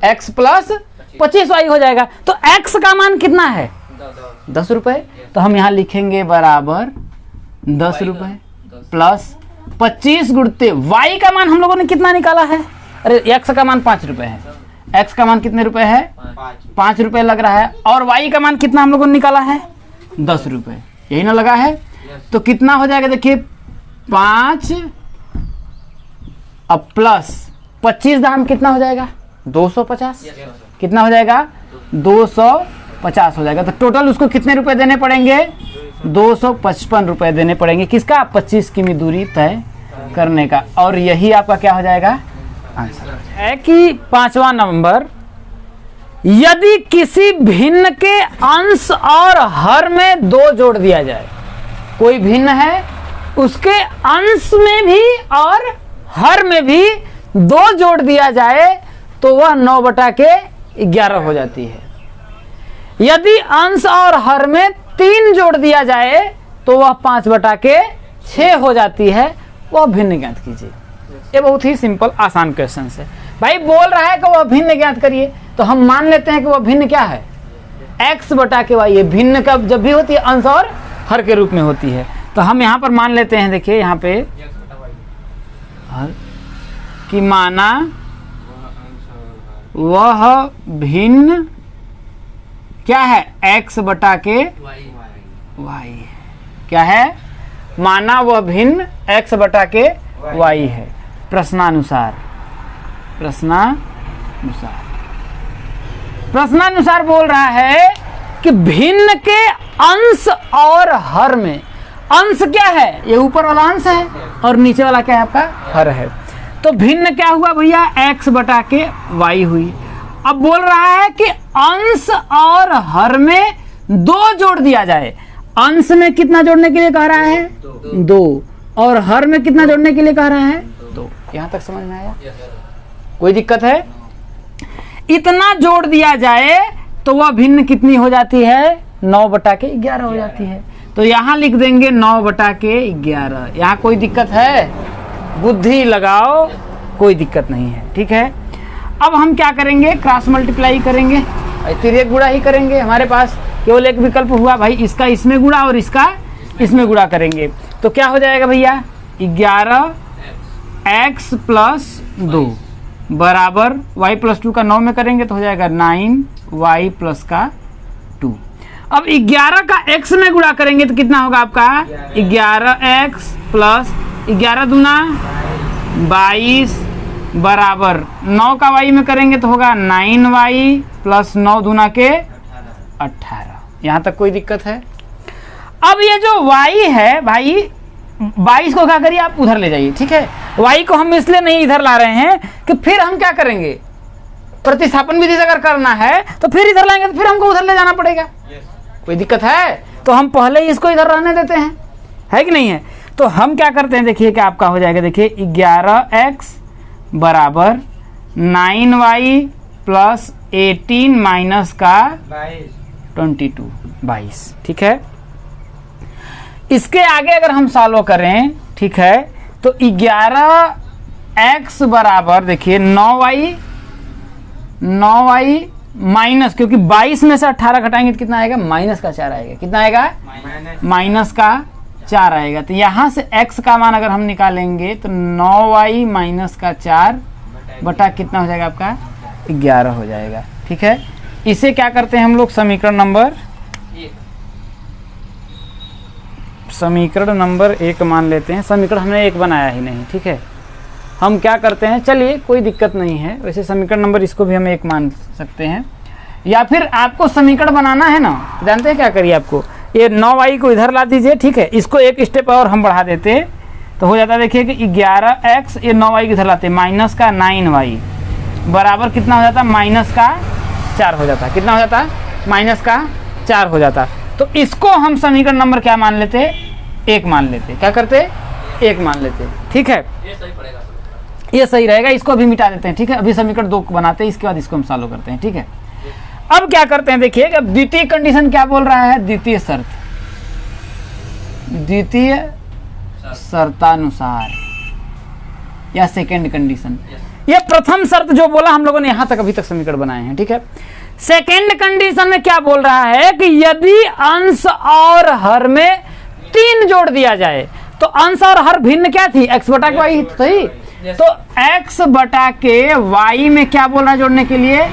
x प्लस 25y हो जाएगा। तो x का मान कितना है? 10 रुपए। तो हम यहाँ लिखेंगे बराबर 10 रुपए प्लस 25 गुणते y का मान हम लोगों ने कितना निकाला है? अरे x का मान 5 रुपए है, x का मान कितने रुपए है? 5 रुपए लग रहा है, और y का मान कितना हम लोगों ने निकाला है? 10 रुपए, यही ना लगा है। तो कितना हो जाएगा? देखिए 5 अब प्लस 25 दाम कितना हो जाएगा? 250। कितना हो जाएगा? 250 हो जाएगा। तो टोटल उसको कितने रुपए देने पड़ेंगे? 255 रुपए देने पड़ेंगे। किसका? 25 किमी दूरी तय करने का। और यही आपका क्या हो जाएगा? आंसर है कि 5वां नंबर, यदि किसी भिन्न के अंश और हर में 2 जोड़ दिया जाए, कोई भिन्न है उसके अंश में भी और हर में भी 2 जोड़ दिया जाए तो वह 9/11 हो जाती है। यदि अंश और हर में 3 जोड़ दिया जाए तो वह 5/6 हो जाती है। वह भिन्न ज्ञात कीजिए। ये बहुत ही सिंपल आसान क्वेश्चन है। भाई बोल रहा है कि वह भिन्न ज्ञात करिए, तो हम मान लेते हैं कि वह भिन्न क्या है? x/y। ये भिन्न कब जब भी होती है? अंश और हर के रूप में होती है। तो हम यहाँ पर मान लेते हैं, देखिए यहाँ पे कि माना वह भिन्न क्या है? x/y। क्या है? माना वह भिन्न x/y है। प्रश्नानुसार बोल रहा है कि भिन्न के अंश और हर में, अंश क्या है? ये ऊपर वाला अंश है और नीचे वाला क्या है? आपका हर है। तो भिन्न क्या हुआ भैया? x/y हुई। अब बोल रहा है कि अंश और हर में 2 जोड़ दिया जाए। अंश में कितना जोड़ने के लिए कह रहा है? 2, और हर में कितना जोड़ने के लिए कह रहा है? 2। यहां तक समझ में आया? कोई दिक्कत है? इतना जोड़ दिया जाए तो वह भिन्न कितनी हो जाती है? 9/11 हो जाती है। तो यहाँ लिख देंगे 9/11। यहाँ कोई दिक्कत है? बुद्धि लगाओ, कोई दिक्कत नहीं है। ठीक है, अब हम क्या करेंगे? क्रॉस मल्टीप्लाई करेंगे, तिर्यक गुणा ही करेंगे। हमारे पास केवल एक विकल्प हुआ भाई, इसका इसमें गुणा और इसका इसमें गुणा करेंगे। तो क्या हो जाएगा भैया? 11x + 2 बराबर y + 2 का 9 में करेंगे तो हो जाएगा 9y + 2। अब 11 का x में गुणा करेंगे तो कितना होगा आपका? 11x + 11 दूना 22 बराबर 9 का y में करेंगे तो होगा 9y + 9 दूना के 18। यहाँ तक कोई दिक्कत है? अब ये जो y है भाई, 22 को क्या करिए आप उधर ले जाइए। ठीक है, y को हम इसलिए नहीं इधर ला रहे हैं कि फिर हम क्या करेंगे? प्रतिस्थापन विधि से अगर करना है तो फिर इधर लाएंगे तो फिर हमको उधर ले जाना पड़ेगा। कोई दिक्कत है तो हम पहले ही इसको इधर रहने देते हैं, है कि नहीं है। तो हम क्या करते हैं, देखिए कि आपका हो जाएगा, देखिए 11x बराबर 9y प्लस 18 माइनस का 22। ठीक है। इसके आगे अगर हम सॉल्व करें, ठीक है, तो 11x बराबर देखिए 9y माइनस, क्योंकि 22 में से 18 घटाएंगे तो कितना आएगा, माइनस का 4 आएगा। कितना आएगा, माइनस का 4 आएगा। तो यहाँ से x का मान अगर हम निकालेंगे तो 9y माइनस का 4 बटा कितना हो जाएगा आपका, 11 हो जाएगा। ठीक है। इसे क्या करते हैं हम लोग, समीकरण नंबर 1 मान लेते हैं। समीकरण हमने 1 बनाया ही नहीं, ठीक है। हम क्या करते हैं, चलिए कोई दिक्कत नहीं है, वैसे समीकरण नंबर इसको भी हम 1 मान सकते हैं। या फिर आपको समीकरण बनाना है ना, जानते हैं क्या करिए, आपको ये 9y को इधर ला दीजिए, ठीक है। इसको एक स्टेप और हम बढ़ा देते तो हो जाता है, देखिए कि 11x, ये 9y को इधर लाते, माइनस का 9y बराबर कितना हो जाता, माइनस का 4 हो जाता। कितना हो जाता, माइनस का 4 हो जाता। तो इसको हम समीकरण नंबर क्या मान लेते, 1 मान लेते। क्या करते, 1 मान लेते। ठीक है, ये सही रहेगा। इसको भी मिटा देते हैं, ठीक है। अभी समीकरण 2 बनाते हैं, इसके बाद इसको हम सॉल्व करते हैं, ठीक है। अब क्या करते हैं, देखिए अब द्वितीय कंडीशन क्या बोल रहा है, द्वितीय शर्तानुसार या सेकेंड कंडीशन। ये प्रथम शर्त जो बोला हम लोगों ने यहाँ तक अभी तक समीकरण बनाए हैं, ठीक है। सेकेंड कंडीशन में क्या बोल रहा है कि यदि अंश और हर में 3 जोड़ दिया जाए, तो अंश और हर भिन्न क्या थी, x बटा के y, सही। तो x बटा के y में क्या बोल रहा है जोड़ने के लिए,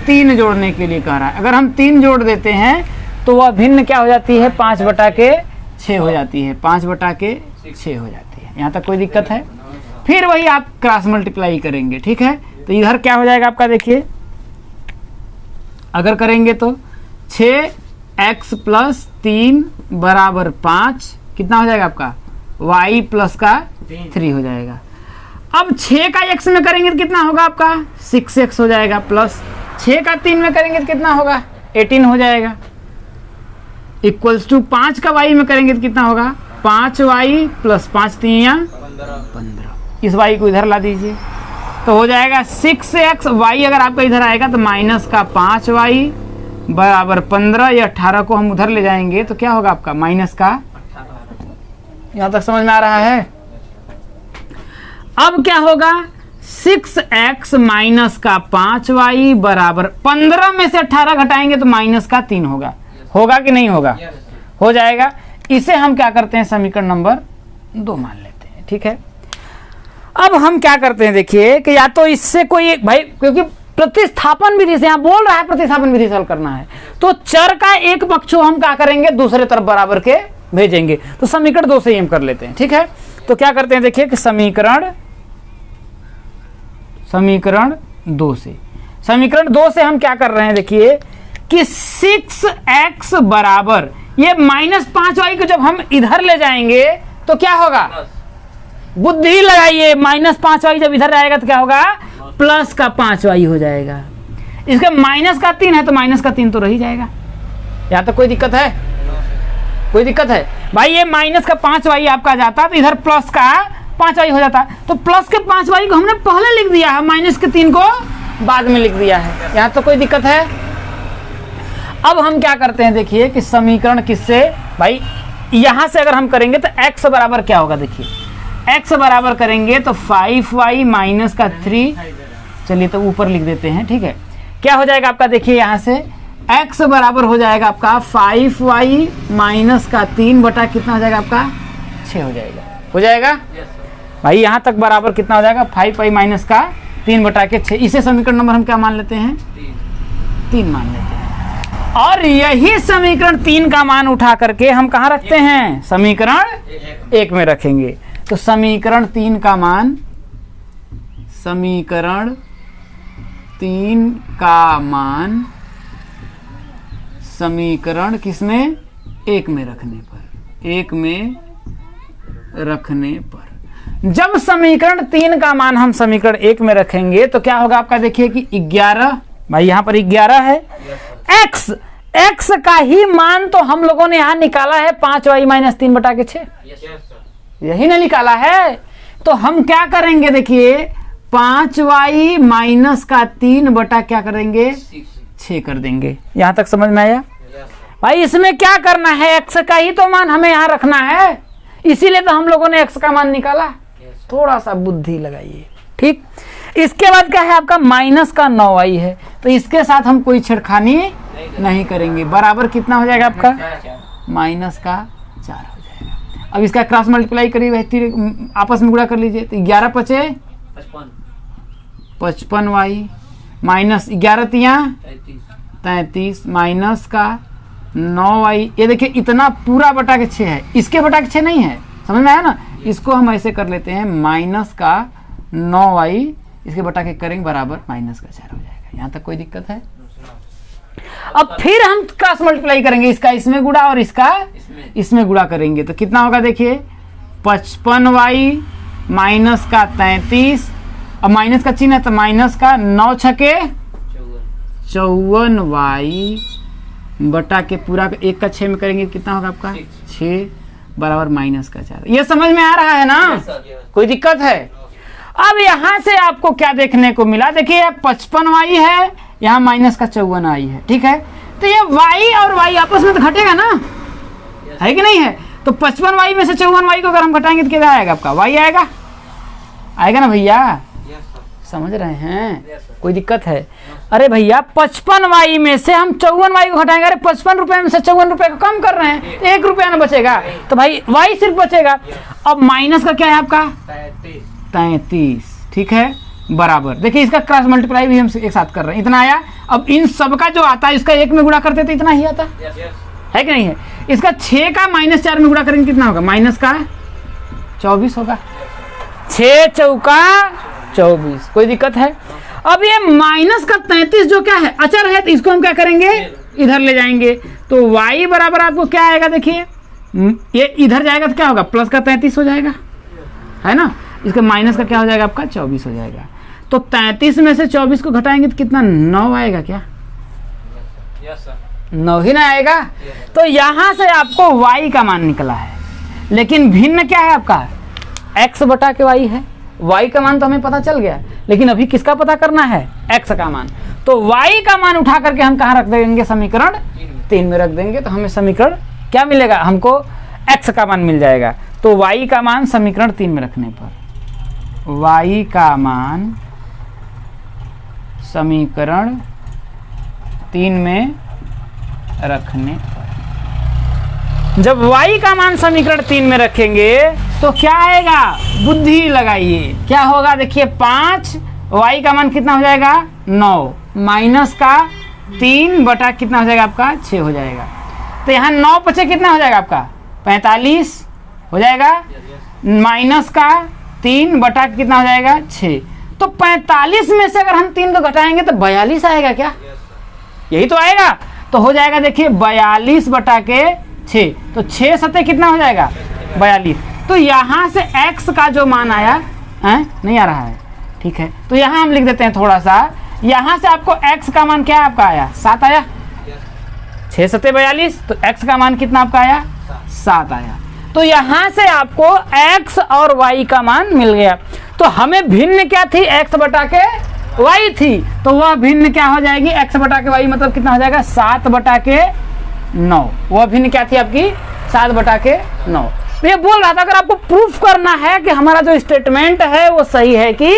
3 जोड़ने के लिए कह रहा है। अगर हम 3 जोड़ देते हैं तो वह भिन्न क्या हो जाती है, 5 बटा के 6 हो जाती है। 5 बटा के 6 हो जाती है। यहाँ तक कोई दिक्कत है। फिर वही आप क्रॉस मल्टीप्लाई करेंगे, ठीक है। तो इधर क्या हो जाएगा आपका, देखिए अगर करेंगे तो 6x प्लस 3 बराबर 5, कितना हो जाएगा आपका, y प्लस का 3 हो जाएगा। अब 6 का x में करेंगे तो कितना होगा आपका, 6x हो जाएगा, प्लस 6 का 3 में करेंगे तो कितना होगा, 18 हो जाएगा, इक्वल्स टू 5 का y में करेंगे तो कितना होगा, 5y प्लस 5 3 15। इस y को इधर ला दीजिए तो हो जाएगा 6x। y अगर आपका इधर आएगा तो माइनस का 5y बराबर 15। ये 18 को हम उधर ले जाएंगे तो क्या होगा आपका, माइनस का, यहाँ तक समझ में आ रहा है। अब क्या होगा, 6x माइनस का 5y बराबर 15 में से 18 घटाएंगे तो माइनस का 3 होगा। होगा कि नहीं होगा, हो जाएगा। इसे हम क्या करते हैं, समीकरण नंबर 2 मान लेते हैं, ठीक है। अब हम क्या करते हैं, देखिए कि या तो इससे कोई एक, भाई क्योंकि प्रतिस्थापन विधि से यहाँ बोल रहा है प्रतिस्थापन विधि से हल करना है, तो चर का एक पक्ष हम क्या करेंगे, दूसरे तरफ बराबर के भेजेंगे। तो समीकरण 2 से ही हम कर लेते हैं, ठीक है। तो क्या करते हैं, देखिए कि समीकरण 2 से हम क्या कर रहे हैं, देखिए कि 6x बराबर ये माइनस 5y को जब हम इधर ले जाएंगे तो क्या होगा, बुद्धि लगाइए, माइनस 5y जब इधर आएगा तो क्या होगा, प्लस का 5y हो जाएगा। इसका माइनस का 3 है तो माइनस का 3 तो रह ही जाएगा। यहाँ तक कोई दिक्कत है, कोई दिक्कत है भाई। ये माइनस का 5y आपका जाता तो इधर प्लस का 5y हो जाता। तो प्लस के 5y को हमने पहले लिख दिया है, माइनस के 3 को बाद में लिख दिया है। यहाँ तो कोई दिक्कत है। अब हम क्या करते हैं, देखिए कि समीकरण किससे, भाई यहां से अगर हम करेंगे तो x बराबर क्या होगा, देखिए x बराबर करेंगे तो 5y माइनस का 3, चलिए तो ऊपर लिख देते हैं, ठीक है। क्या हो जाएगा आपका, देखिए यहां से x बराबर हो जाएगा आपका 5y माइनस का 3 बटा कितना हो जाएगा आपका, 6 हो जाएगा। हो जाएगा भाई, यहां तक बराबर कितना हो जाएगा, 5y माइनस का 3 बटा के 6। इसे समीकरण नंबर हम क्या मान लेते हैं, 3 मान लेते हैं। और यही समीकरण 3 का मान उठा करके हम कहाँ रखते हैं, समीकरण 1 में रखेंगे। तो समीकरण 3 का मान, समीकरण 3 का मान समीकरण किसमें, 1 में रखने पर, 1 में रखने पर। जब समीकरण 3 का मान हम समीकरण 1 में रखेंगे तो क्या होगा आपका, देखिए कि 11, भाई यहाँ पर 11 है। x का ही मान तो हम लोगों ने यहाँ निकाला है 5y माइनस 3/6, यही ना निकाला है। तो हम क्या करेंगे, देखिए 5y माइनस का 3 बटा क्या करेंगे, 6 कर देंगे। यहां तक समझ में आया? भाई इसमें क्या करना है, x का ही तो मान हमें यहां रखना है, इसीलिए तो हम लोगों ने x का मान निकाला। थोड़ा सा बुद्धि लगाइए, ठीक। इसके बाद क्या है आपका, माइनस का 9y है, तो इसके साथ हम कोई छेड़खानी नहीं करेंगे। बराबर कितना हो जाएगा आपका, माइनस का 4 हो जाएगा। अब इसका क्रॉस मल्टीप्लाई करिए, आपस में गुणा कर लीजिए, तो 11 पचे 55y माइनस 11 तिया 33 माइनस का 9y, ये देखिए इतना पूरा बटा के 6 है, इसके बटा के 6 नहीं है, समझ में आया ना। इसको हम ऐसे कर लेते हैं, माइनस का 9y इसके बटा के करेंगे बराबर माइनस का 4 हो जाएगा। यहाँ तक कोई दिक्कत है? अब फिर हम क्रॉस मल्टीप्लाई करेंगे, इसका इसमें गुणा और इसका इसमें गुणा करेंगे, तो कितना होगा, देखिए 55y माइनस का 33, अब माइनस का चिन्ह है तो माइनस का 9 छके 54y बटा के पूरा 1 का 6 में करेंगे, कितना होगा आपका 6 बराबर माइनस का 4। ये समझ में आ रहा है ना? कोई दिक्कत है? अब यहां से आपको क्या देखने को मिला, देखिए 55y है, यहाँ माइनस का 54y है, ठीक है। तो ये y और y आपस में तो घटेगा ना, है कि नहीं है? तो 55y में से 54y को अगर हम घटाएंगे तो क्या आएगा आपका, y आएगा, आएगा ना भैया? समझ रहे हैं? कोई दिक्कत है? अरे भैया 55y में से हम 54y को घटाएंगे, अरे 55 रुपए में से 54 रुपए को कम कर रहे हैं, तो 1 रुपया ना बचेगा, तो भाई y सिर्फ बचेगा। अब माइनस का क्या है आपका 33, ठीक है, बराबर। देखिए इसका क्रॉस मल्टीप्लाई भी हम एक साथ कर रहे हैं, इतना आया। अब इन सब का जो आता है इसका 1 में गुणा करते तो इतना ही आता है कि नहीं है? इसका 6 का -4 में गुणा करेंगे कितना होगा, माइनस का 24 होगा, 6 चौका 24। कोई दिक्कत है? अब ये माइनस का 33 जो क्या है, अचर है, तो इसको हम क्या करेंगे, इधर ले जाएंगे, तो y बराबर आपको क्या आएगा, देखिए ये इधर जाएगा तो क्या होगा, प्लस का 33 हो जाएगा, है ना। इसका माइनस का क्या हो जाएगा आपका 24 हो जाएगा। तो 33 में से 24 को घटाएंगे तो कितना 9 आएगा क्या? 9 ही ना आएगा। तो यहां से आपको y का मान निकला है, लेकिन भिन्न क्या है आपका, x बटा के y है। y का मान तो हमें पता चल गया, लेकिन अभी किसका पता करना है, x का मान। तो y का मान उठा करके हम कहाँ रख देंगे, समीकरण 3 में रख देंगे, तो हमें समीकरण क्या मिलेगा, हमको x का मान मिल जाएगा। तो y का मान समीकरण 3 में रखने पर, y का मान समीकरण 3 में रखने पर, जब y का मान समीकरण 3 में रखेंगे तो क्या आएगा, बुद्धि लगाइए, क्या होगा, देखिए 5, y का मान कितना हो जाएगा 9, माइनस का 3 बटा कितना हो जाएगा आपका 6 हो जाएगा। तो यहाँ 9 पचे कितना हो जाएगा आपका 45 हो जाएगा, माइनस का 3 बटा कितना हो जाएगा 6। तो 45 में से अगर हम 3 को घटाएंगे तो 42 आएगा क्या, यही तो आएगा। तो हो जाएगा देखिए 42 बटा के 6, तो 6 सत्ते कितना हो जाएगा 42। तो यहाँ से x का जो मान आया है, नहीं आ रहा है, ठीक है। तो यहाँ हम लिख देते हैं थोड़ा सा, यहाँ से आपको x का मान क्या आपका आया 7 आया, 6 सत्ते 42, तो x का मान कितना आपका आया 7 आया। तो यहाँ से आपको x और y का मान मिल गया। तो हमें भिन्न क्या थी, x बटा के y थी, तो वह भिन्न क्या हो जाएगी, x बटा के y मतलब कितना हो जाएगा 7 बटा के 9। वह भिन्न क्या थी आपकी 7 बटा के 9। तो ये बोल रहा था अगर आपको प्रूफ करना है कि हमारा जो स्टेटमेंट है वो सही है कि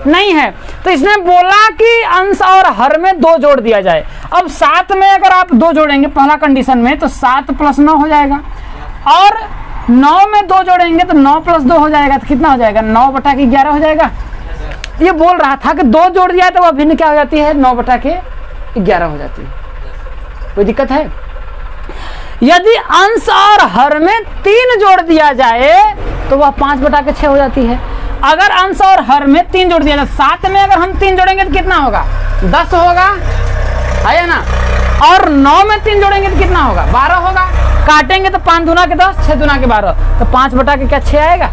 नहीं है, तो इसने बोला कि अंश और हर में 2 जोड़ दिया जाए। अब 7 में अगर आप 2 जोड़ेंगे पहला कंडीशन में, तो 7 + 9 हो जाएगा, और 9 में 2 जोड़ेंगे तो 9 + 2 हो जाएगा, तो कितना हो जाएगा 9 बटा के 11 हो जाएगा। ये बोल रहा था कि 2 जोड़ दिया तो वह भिन्न क्या हो जाती है 9 बटा के 11 हो जाती है। कोई दिक्कत है? यदि अंश और हर में 3 जोड़ दिया जाए तो वह 5 बटा के 6 हो जाती है। अगर अंश और हर में 3 जोड़ दिया जाए, 7 में अगर हम 3 जोड़ेंगे तो कितना होगा 10 होगा, है ना। और 9 में 3 जोड़ेंगे तो कितना होगा 12 होगा। काटेंगे तो 5 दूना के 10, 6 दूना के 12, तो 5 बटा के क्या 6 आएगा,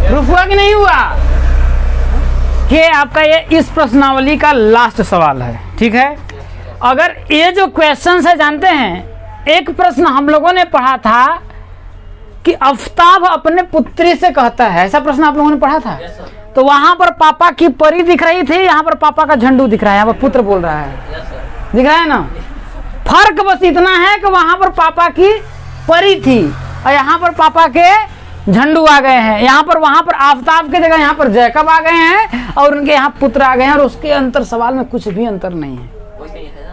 प्रूफ हुआ कि नहीं हुआ? कि आपका ये इस प्रश्नावली का लास्ट सवाल है, ठीक है। अगर ये जो क्वेश्चन है जानते हैं, एक प्रश्न हम लोगों ने पढ़ा था कि आफताब अपने पुत्री से कहता है, ऐसा प्रश्न आप लोगों ने पढ़ा था। तो वहां पर पापा की परी दिख रही थी, यहाँ पर पापा का झंडू दिख रहा है, यहाँ पर पुत्र बोल रहा है, दिख रहा है ना। फर्क बस इतना है कि वहां पर पापा की परी थी और यहाँ पर पापा के झंडू आ गए हैं। यहाँ पर वहां पर आफताब की जगह यहाँ पर जैकब आ गए हैं और उनके यहाँ पुत्र आ गए हैं, और उसके अंतर सवाल में कुछ भी अंतर नहीं है,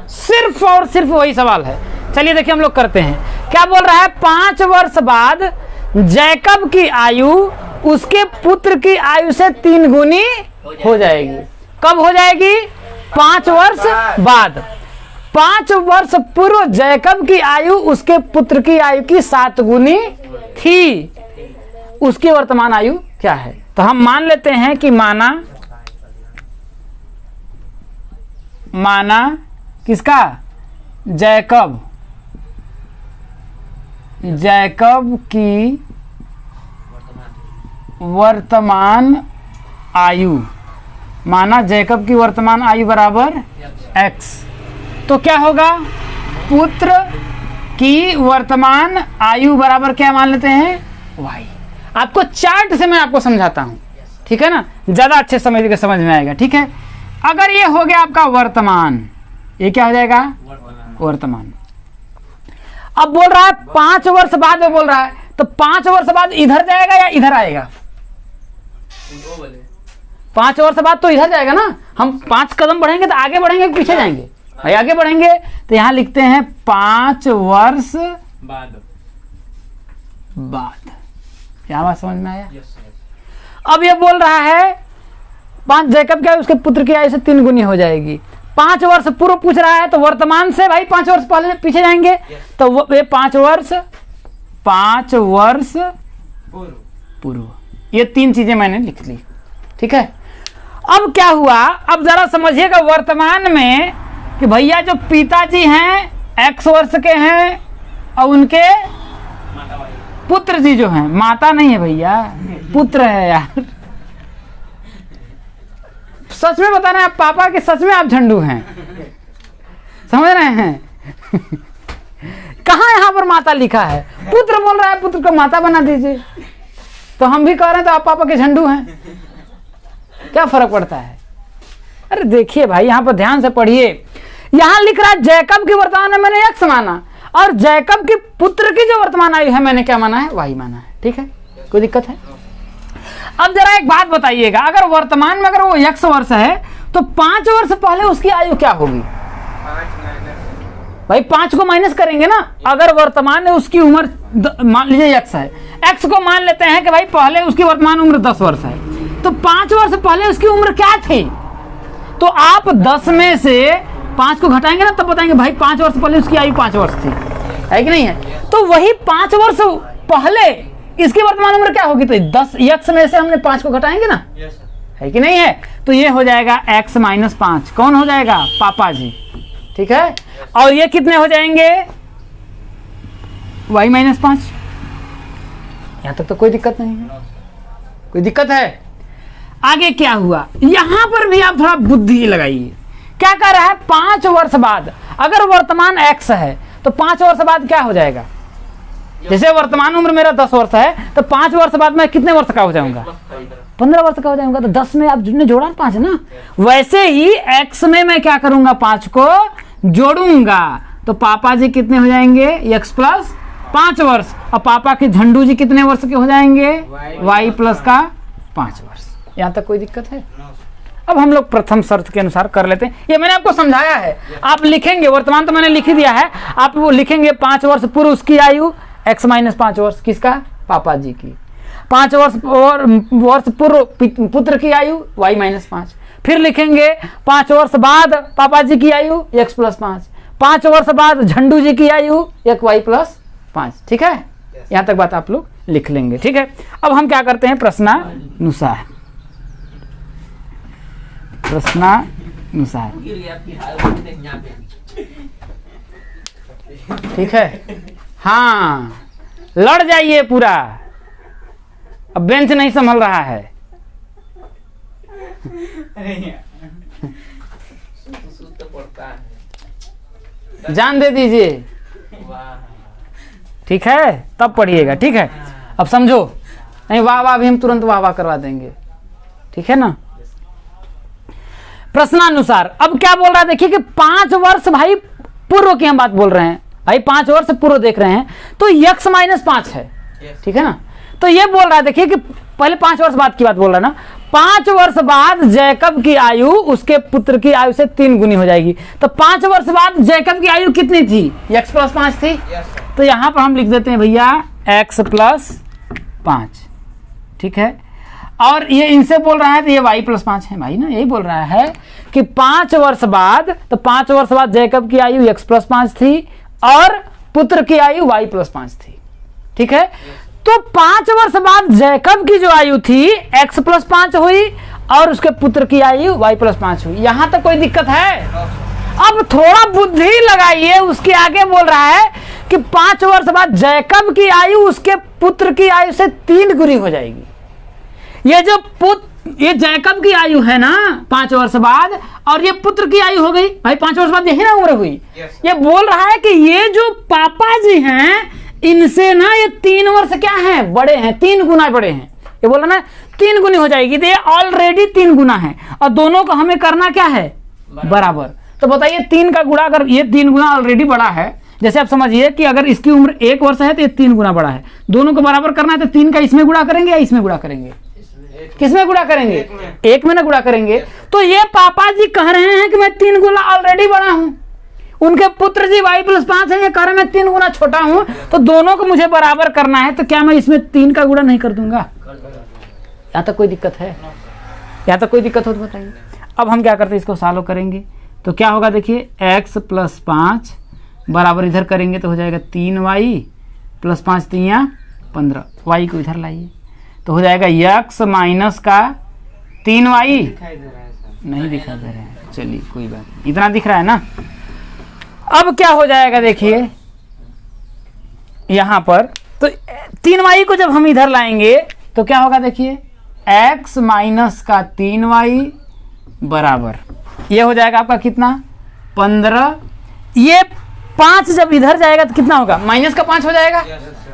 सिर्फ और सिर्फ वही सवाल है। चलिए देखिए हम लोग करते हैं। क्या बोल रहा है? 5 वर्ष बाद जैकब की आयु उसके पुत्र की आयु से 3 गुनी हो जाएगी। कब हो जाएगी? 5 वर्ष बाद। 5 वर्ष पूर्व जैकब की आयु उसके पुत्र की आयु की 7 गुनी थी। उसकी वर्तमान आयु क्या है? तो हम मान लेते हैं कि माना किसका? जैकब की वर्तमान आयु, माना जैकब की वर्तमान आयु बराबर x। तो क्या होगा? पुत्र की वर्तमान आयु बराबर क्या मान लेते हैं? y। आपको चार्ट से मैं आपको समझाता हूं, ठीक है ना, ज्यादा अच्छे समझ में आएगा, ठीक है। अगर ये हो गया आपका वर्तमान, ये क्या हो जाएगा? वर्तमान। अब बोल रहा है 5 वर्ष बाद में बोल रहा है, तो 5 वर्ष बाद इधर जाएगा या इधर आएगा? 5 वर्ष बाद तो इधर जाएगा ना। हम 5 कदम बढ़ेंगे तो आगे बढ़ेंगे कि पीछे जाएंगे? भाई आगे बढ़ेंगे। तो यहां लिखते हैं 5 वर्ष बाद। क्या बात समझ में आया? अब ये बोल रहा है 5 जैकब क्या उसके पुत्र की आयु से 3 गुनी हो जाएगी। 5 वर्ष पूर्व पूछ रहा है, तो वर्तमान से भाई 5 वर्ष पहले पीछे जाएंगे। तो ये 5 वर्ष पूर्व। ये 3 चीजें मैंने लिख ली, ठीक है। अब क्या हुआ? अब जरा समझिएगा वर्तमान में कि भैया जो पिताजी हैं x वर्ष के हैं और उनके पुत्र जी जो हैं, माता नहीं है भैया, पुत्र है यार। सच में बता रहे हैं आप पापा के, सच में आप झंडू हैं, समझ रहे हैं? कहाँ यहाँ पर माता लिखा है? पुत्र बोल रहा है, पुत्र को माता बना दीजिए। तो हम भी कह रहे हैं तो आप पापा के झंडू हैं, क्या फर्क पड़ता है? अरे देखिए भाई यहाँ पर ध्यान से पढ़िए। यहाँ लिख रहा है जैकब की वर्तमान में मैंने x माना, और जैकब की पुत्र की जो वर्तमान आयु है मैंने क्या माना है? y माना है, ठीक है। कोई दिक्कत है? अब जरा एक बात बताइएगा, अगर वर्तमान में अगर वो x वर्ष है तो 5 वर्ष पहले उसकी आयु क्या होगी? भाई 5 को माइनस करेंगे ना। अगर वर्तमान में उसकी उम्र मान लीजिए x है, x को मान लेते हैं कि भाई पहले उसकी वर्तमान उम्र 10 वर्ष है, तो 5 वर्ष पहले उसकी उम्र क्या थी? तो आप 10 में से 5 को घटाएंगे ना, तब बताएंगे भाई 5 वर्ष पहले उसकी आयु 5 वर्ष थी, है कि नहीं है? तो वही 5 वर्ष पहले इसकी वर्तमान उम्र क्या होगी? तो 10 x में से हमने 5 को घटाएंगे ना, है कि नहीं है? तो ये हो जाएगा x - 5। कौन हो जाएगा? पापा जी, ठीक है। और ये कितने हो जाएंगे? y - 5। यहां तक तो कोई दिक्कत नहीं है। कोई दिक्कत है? आगे क्या हुआ? यहां पर भी आप थोड़ा बुद्धि लगाइए। क्या कह रहा है? 5 वर्ष बाद, अगर वर्तमान x है तो 5 वर्ष बाद क्या हो जाएगा? जैसे वर्तमान उम्र मेरा 10 वर्ष है, तो 5 वर्ष बाद मैं कितने वर्ष का हो जाऊंगा? 15 वर्ष का हो जाऊंगा। तो 10 में आप जितने जोड़ा 5 ना, वैसे ही x में मैं क्या करूंगा? 5 को जोड़ूंगा। तो पापा जी कितने हो जाएंगे? x + 5 वर्ष। और पापा के झंडू जी कितने वर्ष के हो जाएंगे? y + 5 वर्ष। यहाँ तक कोई दिक्कत है? अब हम लोग प्रथम शर्त के अनुसार कर लेते हैं। ये मैंने आपको समझाया है, आप लिखेंगे। वर्तमान तो मैंने लिख ही दिया है, आप वो लिखेंगे 5 वर्ष पूर्व उसकी आयु x - 5 वर्ष। किसका? पापा जी की। 5 वर्ष पूर्व पुत्र की आयु y - 5। फिर लिखेंगे 5 वर्ष बाद पापा जी की आयु x + 5। 5 वर्ष बाद झंडू जी की आयु y + 5। ठीक है, यहाँ तक बात आप लोग लिख लेंगे। ठीक है, अब हम क्या करते हैं? प्रश्नानुसार। ठीक है, हाँ, लड़ जाइए पूरा, अब बेंच नहीं संभल रहा है। जान दे दीजिए, ठीक है, तब पढ़िएगा, ठीक है। अब समझो, नहीं वाह वाह भी हम तुरंत वाह वाह करवा देंगे, ठीक है ना। प्रश्नानुसार अब क्या बोल रहा है देखिए कि 5 वर्ष भाई पूर्व की हम बात बोल रहे हैं भाई, 5 वर्ष पूर्व देख रहे हैं तो x - 5 है, ठीक है ना। तो ये बोल रहा है देखिए कि पहले 5 वर्ष बाद की बात बोल रहा है ना, 5 वर्ष बाद जैकब की आयु उसके पुत्र की आयु से 3 गुनी हो जाएगी। तो 5 वर्ष बाद जैकब की आयु कितनी थी? x + 5 थी। तो यहां पर हम लिख देते हैं भैया x + 5, ठीक है। और ये इनसे बोल रहा है तो ये y + 5 है भाई ना, यही बोल रहा है कि 5 वर्ष बाद, तो 5 वर्ष बाद जैकब की आयु x + 5 थी और पुत्र की आयु y + 5 थी, ठीक है। तो 5 वर्ष बाद जैकब की जो आयु थी x + 5 हुई और उसके पुत्र की आयु y + 5 हुई। यहां तक कोई दिक्कत है? अब थोड़ा बुद्धि लगाइए, उसके आगे बोल रहा है कि 5 वर्ष बाद जैकब की आयु उसके पुत्र की आयु से 3 गुनी हो जाएगी। ये जैकब की आयु है ना 5 वर्ष बाद, और ये पुत्र की आयु हो गई भाई 5 वर्ष बाद, यही ना उम्र हुई। ये बोल रहा है कि ये जो पापा जी हैं इनसे ना ये 3 वर्ष क्या है, बड़े हैं, 3 गुना बड़े हैं। ये बोला ना 3 गुनी हो जाएगी, तो ये ऑलरेडी 3 गुना है और दोनों को हमें करना क्या है, बराबर। तो बताइए 3 का गुणा अगर ये 3 गुना ऑलरेडी बड़ा है, जैसे आप समझिए कि अगर इसकी उम्र 1 वर्ष है तो ये 3 गुना बड़ा है, दोनों को बराबर करना है तो 3 का इसमें गुणा करेंगे या इसमें गुणा करेंगे? किसमें गुणा करेंगे? एक में ना गुणा करेंगे। तो ये पापा जी कह रहे हैं कि मैं 3 गुना ऑलरेडी बड़ा हूं, उनके पुत्र जी y + 5 है, ये कह रहे हैं मैं 3 गुना छोटा हूं, तो दोनों को मुझे बराबर करना है, तो क्या मैं इसमें 3 का गुणा नहीं कर दूंगा? यहाँ तक कोई दिक्कत है? यहाँ तक कोई दिक्कत हो तो बताइए। अब हम क्या करते हैं, इसको सॉल्व करेंगे तो क्या होगा देखिए, x + 5 बराबर इधर करेंगे तो हो जाएगा 3y + 5 × 3 = 15, y को इधर लाइए तो हो जाएगा x - 3y नहीं दिखाई दे रहा है, चलिए कोई बात नहीं, इतना दिख रहा है ना। अब क्या हो जाएगा देखिए यहां पर, तो 3y को जब हम इधर लाएंगे तो क्या होगा देखिए, x - 3y बराबर ये हो जाएगा आपका कितना, 15। ये 5 जब इधर जाएगा तो कितना होगा, -5 हो जाएगा,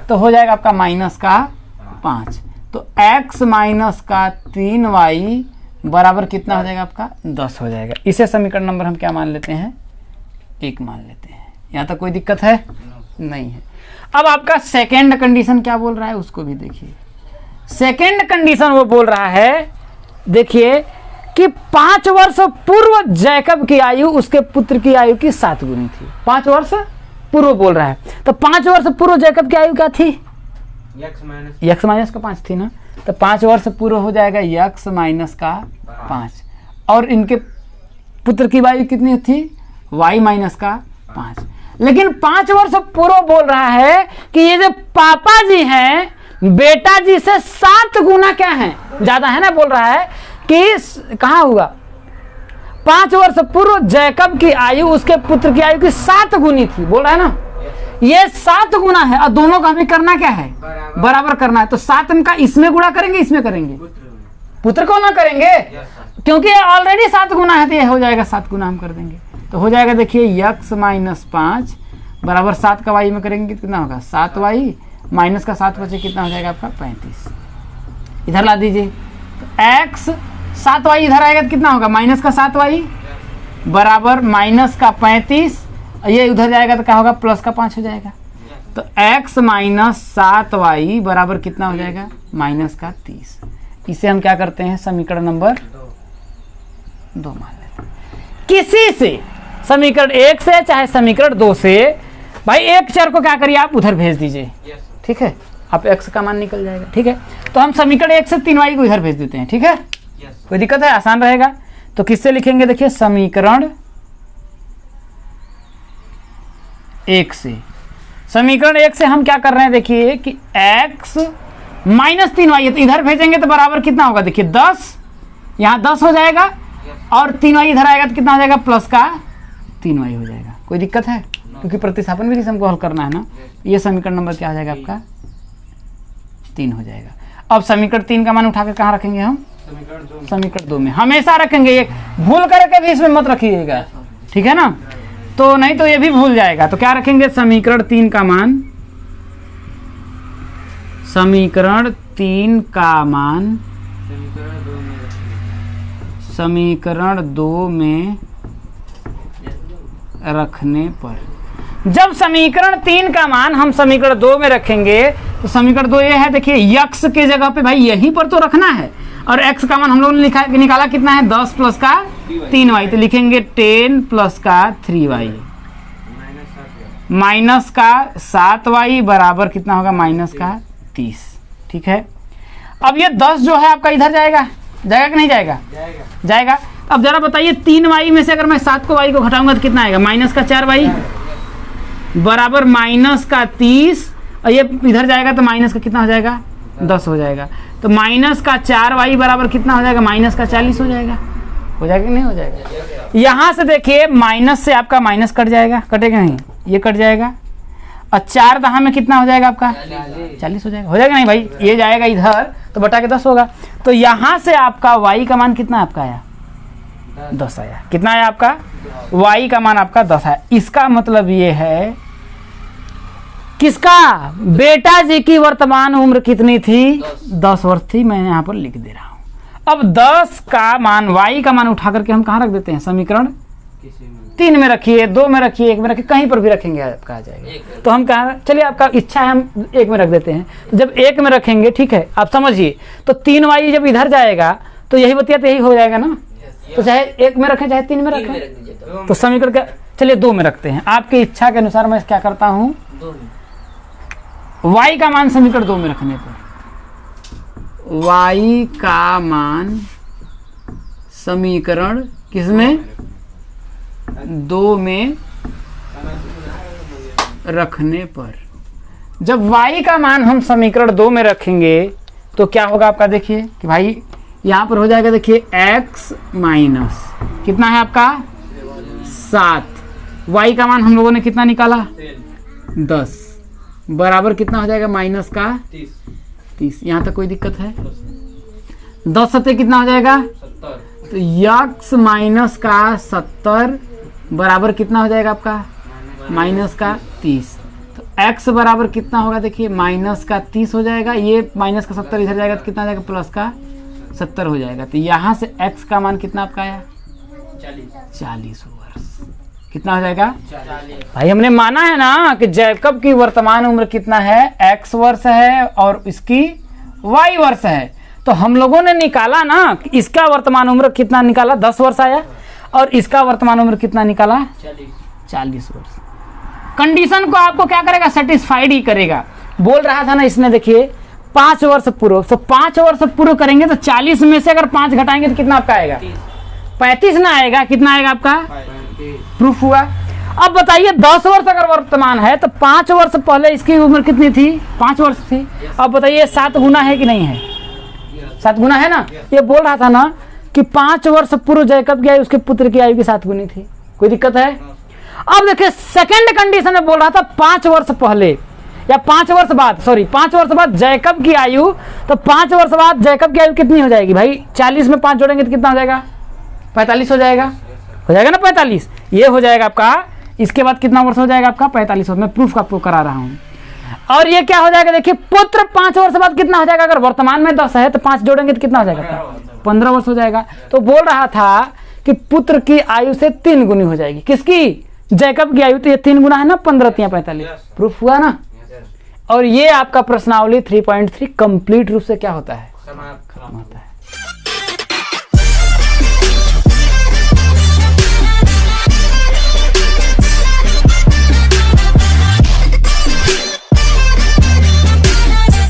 तो हो जाएगा आपका -5। तो x - 3y बराबर कितना हो जाएगा आपका, 10 हो जाएगा। इसे समीकरण नंबर हम क्या मान लेते हैं, 1 मान लेते हैं। यहाँ तक कोई दिक्कत है? नहीं है। अब आपका सेकेंड कंडीशन क्या बोल रहा है उसको भी देखिए। सेकेंड कंडीशन वो बोल रहा है देखिए कि 5 वर्ष पूर्व जैकब की आयु उसके पुत्र की आयु की 7 गुनी थी। 5 वर्ष पूर्व बोल रहा है, तो 5 वर्ष पूर्व जैकब की आयु क्या थी, x - 5 थी ना, तो 5 वर्ष पूर्व हो जाएगा x - 5 और इनके पुत्र की आयु कितनी थी, y - 5। लेकिन 5 वर्ष पूर्व बोल रहा है कि ये जो पापा जी हैं बेटा जी से 7 गुना क्या है, ज्यादा है ना। बोल रहा है कि कहाँ हुआ, 5 वर्ष पूर्व जैकब की आयु उसके पुत्र की आयु की 7 गुनी थी, बोल रहा है ना। ये 7 गुना है और दोनों का हमें करना क्या है, बराबर करना है। तो 7 का इसमें गुणा करेंगे, इसमें करेंगे, पुत्र को ना करेंगे, क्योंकि ऑलरेडी 7 गुना है तो ये हो जाएगा 7 गुना हम कर देंगे। तो हो जाएगा देखिए x - 5 बराबर 7 का y में करेंगे कितना होगा, 7y माइनस का 7 बचे कितना हो जाएगा आपका 35। इधर ला दीजिए, तो x 7y इधर आएगा तो कितना होगा, -7y बराबर -35, ये उधर जाएगा तो क्या होगा, +5 हो जाएगा। तो x - 7y बराबर कितना हो जाएगा, -30। इसे हम क्या करते हैं, समीकरण नंबर 2 मान लेते हैं। किसी से समीकरण 1 से चाहे समीकरण 2 से भाई एक चर को क्या करिए आप उधर भेज दीजिए, ठीक है, आप x का मान निकल जाएगा, ठीक है। तो हम समीकरण 1 से 3y को इधर भेज देते हैं, ठीक है, कोई दिक्कत है, आसान रहेगा। तो किससे लिखेंगे देखिए, समीकरण 1 से। समीकरण 1 से हम क्या कर रहे हैं देखिए कि x - 3y तो इधर भेजेंगे तो बराबर कितना होगा देखिए 10, यहाँ 10 हो जाएगा और 3y इधर आएगा तो कितना हो जाएगा, +3y हो जाएगा। कोई दिक्कत है, क्योंकि प्रतिस्थापन विधि से हमको हल करना है ना। ये समीकरण नंबर क्या हो जाएगा आपका, 3 हो जाएगा। अब समीकरण 3 का मान उठाकर कहाँ रखेंगे हम? समीकरण 2 में हमेशा रखेंगे, ये भूल करके भी इसमें मत रखिएगा, ठीक है ना? तो नहीं तो ये भी भूल जाएगा। तो क्या रखेंगे? समीकरण 3 का मान, समीकरण 3 का मान समीकरण 2 में रखने पर, जब समीकरण 3 का मान हम समीकरण 2 में रखेंगे तो समीकरण 2 ये है, देखिए x के जगह पे भाई यहीं पर तो रखना है, और x का मान हम लोगों ने निकाला कितना है? 10 प्लस का 3y, तो लिखेंगे 10 प्लस का 3y माइनस का 7y बराबर कितना होगा? माइनस का 30, ठीक है। अब ये 10 जो है आपका इधर जाएगा, जाएगा कि नहीं जाएगा? जाएगा। अब जरा बताइए 3y में से अगर मैं 7 को y को घटाऊंगा तो कितना आएगा? माइनस का 4y बराबर माइनस का 30, और ये इधर जाएगा तो माइनस का कितना हो जाएगा? 10 हो जाएगा। तो माइनस का 4y बराबर कितना हो जाएगा? माइनस का 40 हो जाएगा। हो जाएगा कि नहीं हो जाएगा? यहाँ से देखिए माइनस से आपका माइनस कट जाएगा, कटेगा नहीं? ये कट जाएगा, और 4 दहा में कितना हो जाएगा आपका? 40 हो जाएगा। हो जाएगा नहीं भाई? ये जाएगा इधर तो बटा के 10 होगा। तो यहाँ से आपका y का मान कितना आपका आया? 10 आया। कितना आया आपका? y का मान आपका 10 आया। इसका मतलब ये है, किसका? बेटा जी की वर्तमान उम्र कितनी थी? 10 वर्ष थी। मैं यहाँ पर लिख दे रहा हूँ। अब 10 का मान, y का मान उठा करके हम कहाँ रख देते हैं? समीकरण 3 में रखिए, 2 में रखिए, 1 में रखिए, कहीं पर भी रखेंगे आपका आ जाएगा। तो हम कहाँ, चलिए आपका इच्छा है हम 1 में रख देते हैं। तो जब 1 में रखेंगे, ठीक है, आप समझिए, तो 3y जब इधर जाएगा तो यही बतिया तो यही हो जाएगा ना। तो चाहे 1 में रखें चाहे 3 में रखें, तो समीकरण का चलिए 2 में रखते हैं। आपकी इच्छा के अनुसार मैं क्या करता हूँ, y का मान समीकरण 2 में रखने पर, y का मान समीकरण किसमें? 2 में रखने पर, जब y का मान हम समीकरण 2 में रखेंगे तो क्या होगा आपका? देखिए कि भाई यहाँ पर हो जाएगा, देखिए x माइनस कितना है आपका? 7, y का मान हम लोगों ने कितना निकाला? 10 बराबर कितना हो जाएगा? माइनस का 30। यहाँ तक कोई दिक्कत है? 10 सत्ते कितना हो जाएगा? 70। तो x माइनस का 70 बराबर कितना हो जाएगा आपका? माइनस का 30। तो x बराबर कितना होगा? देखिए माइनस का 30 हो जाएगा, ये माइनस का 70 इधर जाएगा तो कितना हो जाएगा? प्लस का 70 हो जाएगा। तो यहाँ से x का मान कितना आपका आया? 40 वर्ष। कितना हो जाएगा? 40। भाई हमने माना है ना कि जैकब की वर्तमान उम्र कितना है? x वर्ष है और इसकी y वर्ष है। तो हम लोगों ने निकाला ना कि इसका वर्तमान उम्र कितना निकाला? 10 वर्ष आया, और इसका वर्तमान उम्र कितना निकाला? 40 वर्ष। कंडीशन को आपको क्या करेगा? सेटिस्फाइड ही करेगा। बोल रहा था ना इसने, देखिए 5 वर्ष पूर्व, तो 5 वर्ष पूर्व करेंगे तो 40 में से अगर 5 घटाएंगे तो कितना आपका आएगा? 35 ना आएगा? कितना आएगा आपका? प्रूफ हुआ। अब बताइए 10 वर्ष अगर वर्तमान है तो 5 वर्ष पहले इसकी उम्र कितनी थी? 5 वर्ष थी। अब बताइए 7 गुना है कि नहीं है? 7 गुना है ना। ये बोल रहा था ना कि 5 वर्ष पूर्व जैकब की आयु उसके पुत्र की आयु की 7 गुनी थी। कोई दिक्कत है? अब देखिए सेकंड कंडीशन में बोल रहा था 5 वर्ष पहले या 5 वर्ष बाद, सॉरी 5 वर्ष बाद जैकब की आयु, तो 5 वर्ष बाद जैकब की आयु कितनी हो जाएगी भाई? 40 में 5 जोड़ेंगे तो कितना हो जाएगा? 45 हो जाएगा। हो जाएगा ना 45? ये हो जाएगा आपका। इसके बाद कितना वर्ष हो जाएगा आपका? 45 वर्ष। मैं प्रूफ आपको करा रहा हूँ। और ये क्या हो जाएगा? देखिए पुत्र 5 वर्ष बाद कितना हो जाएगा? अगर वर्तमान में 10 है तो 5 जोड़ेंगे तो कितना हो जाएगा? 15 वर्ष हो जाएगा। तो बोल रहा था कि पुत्र की आयु से 3 गुनी हो जाएगी। किसकी? जैकब की आयु। तो ये 3 गुना है ना, 15 × 45। प्रूफ हुआ ना। और ये आपका प्रश्नावली 3.3 कंप्लीट रूप से क्या होता है? खत्म होता है।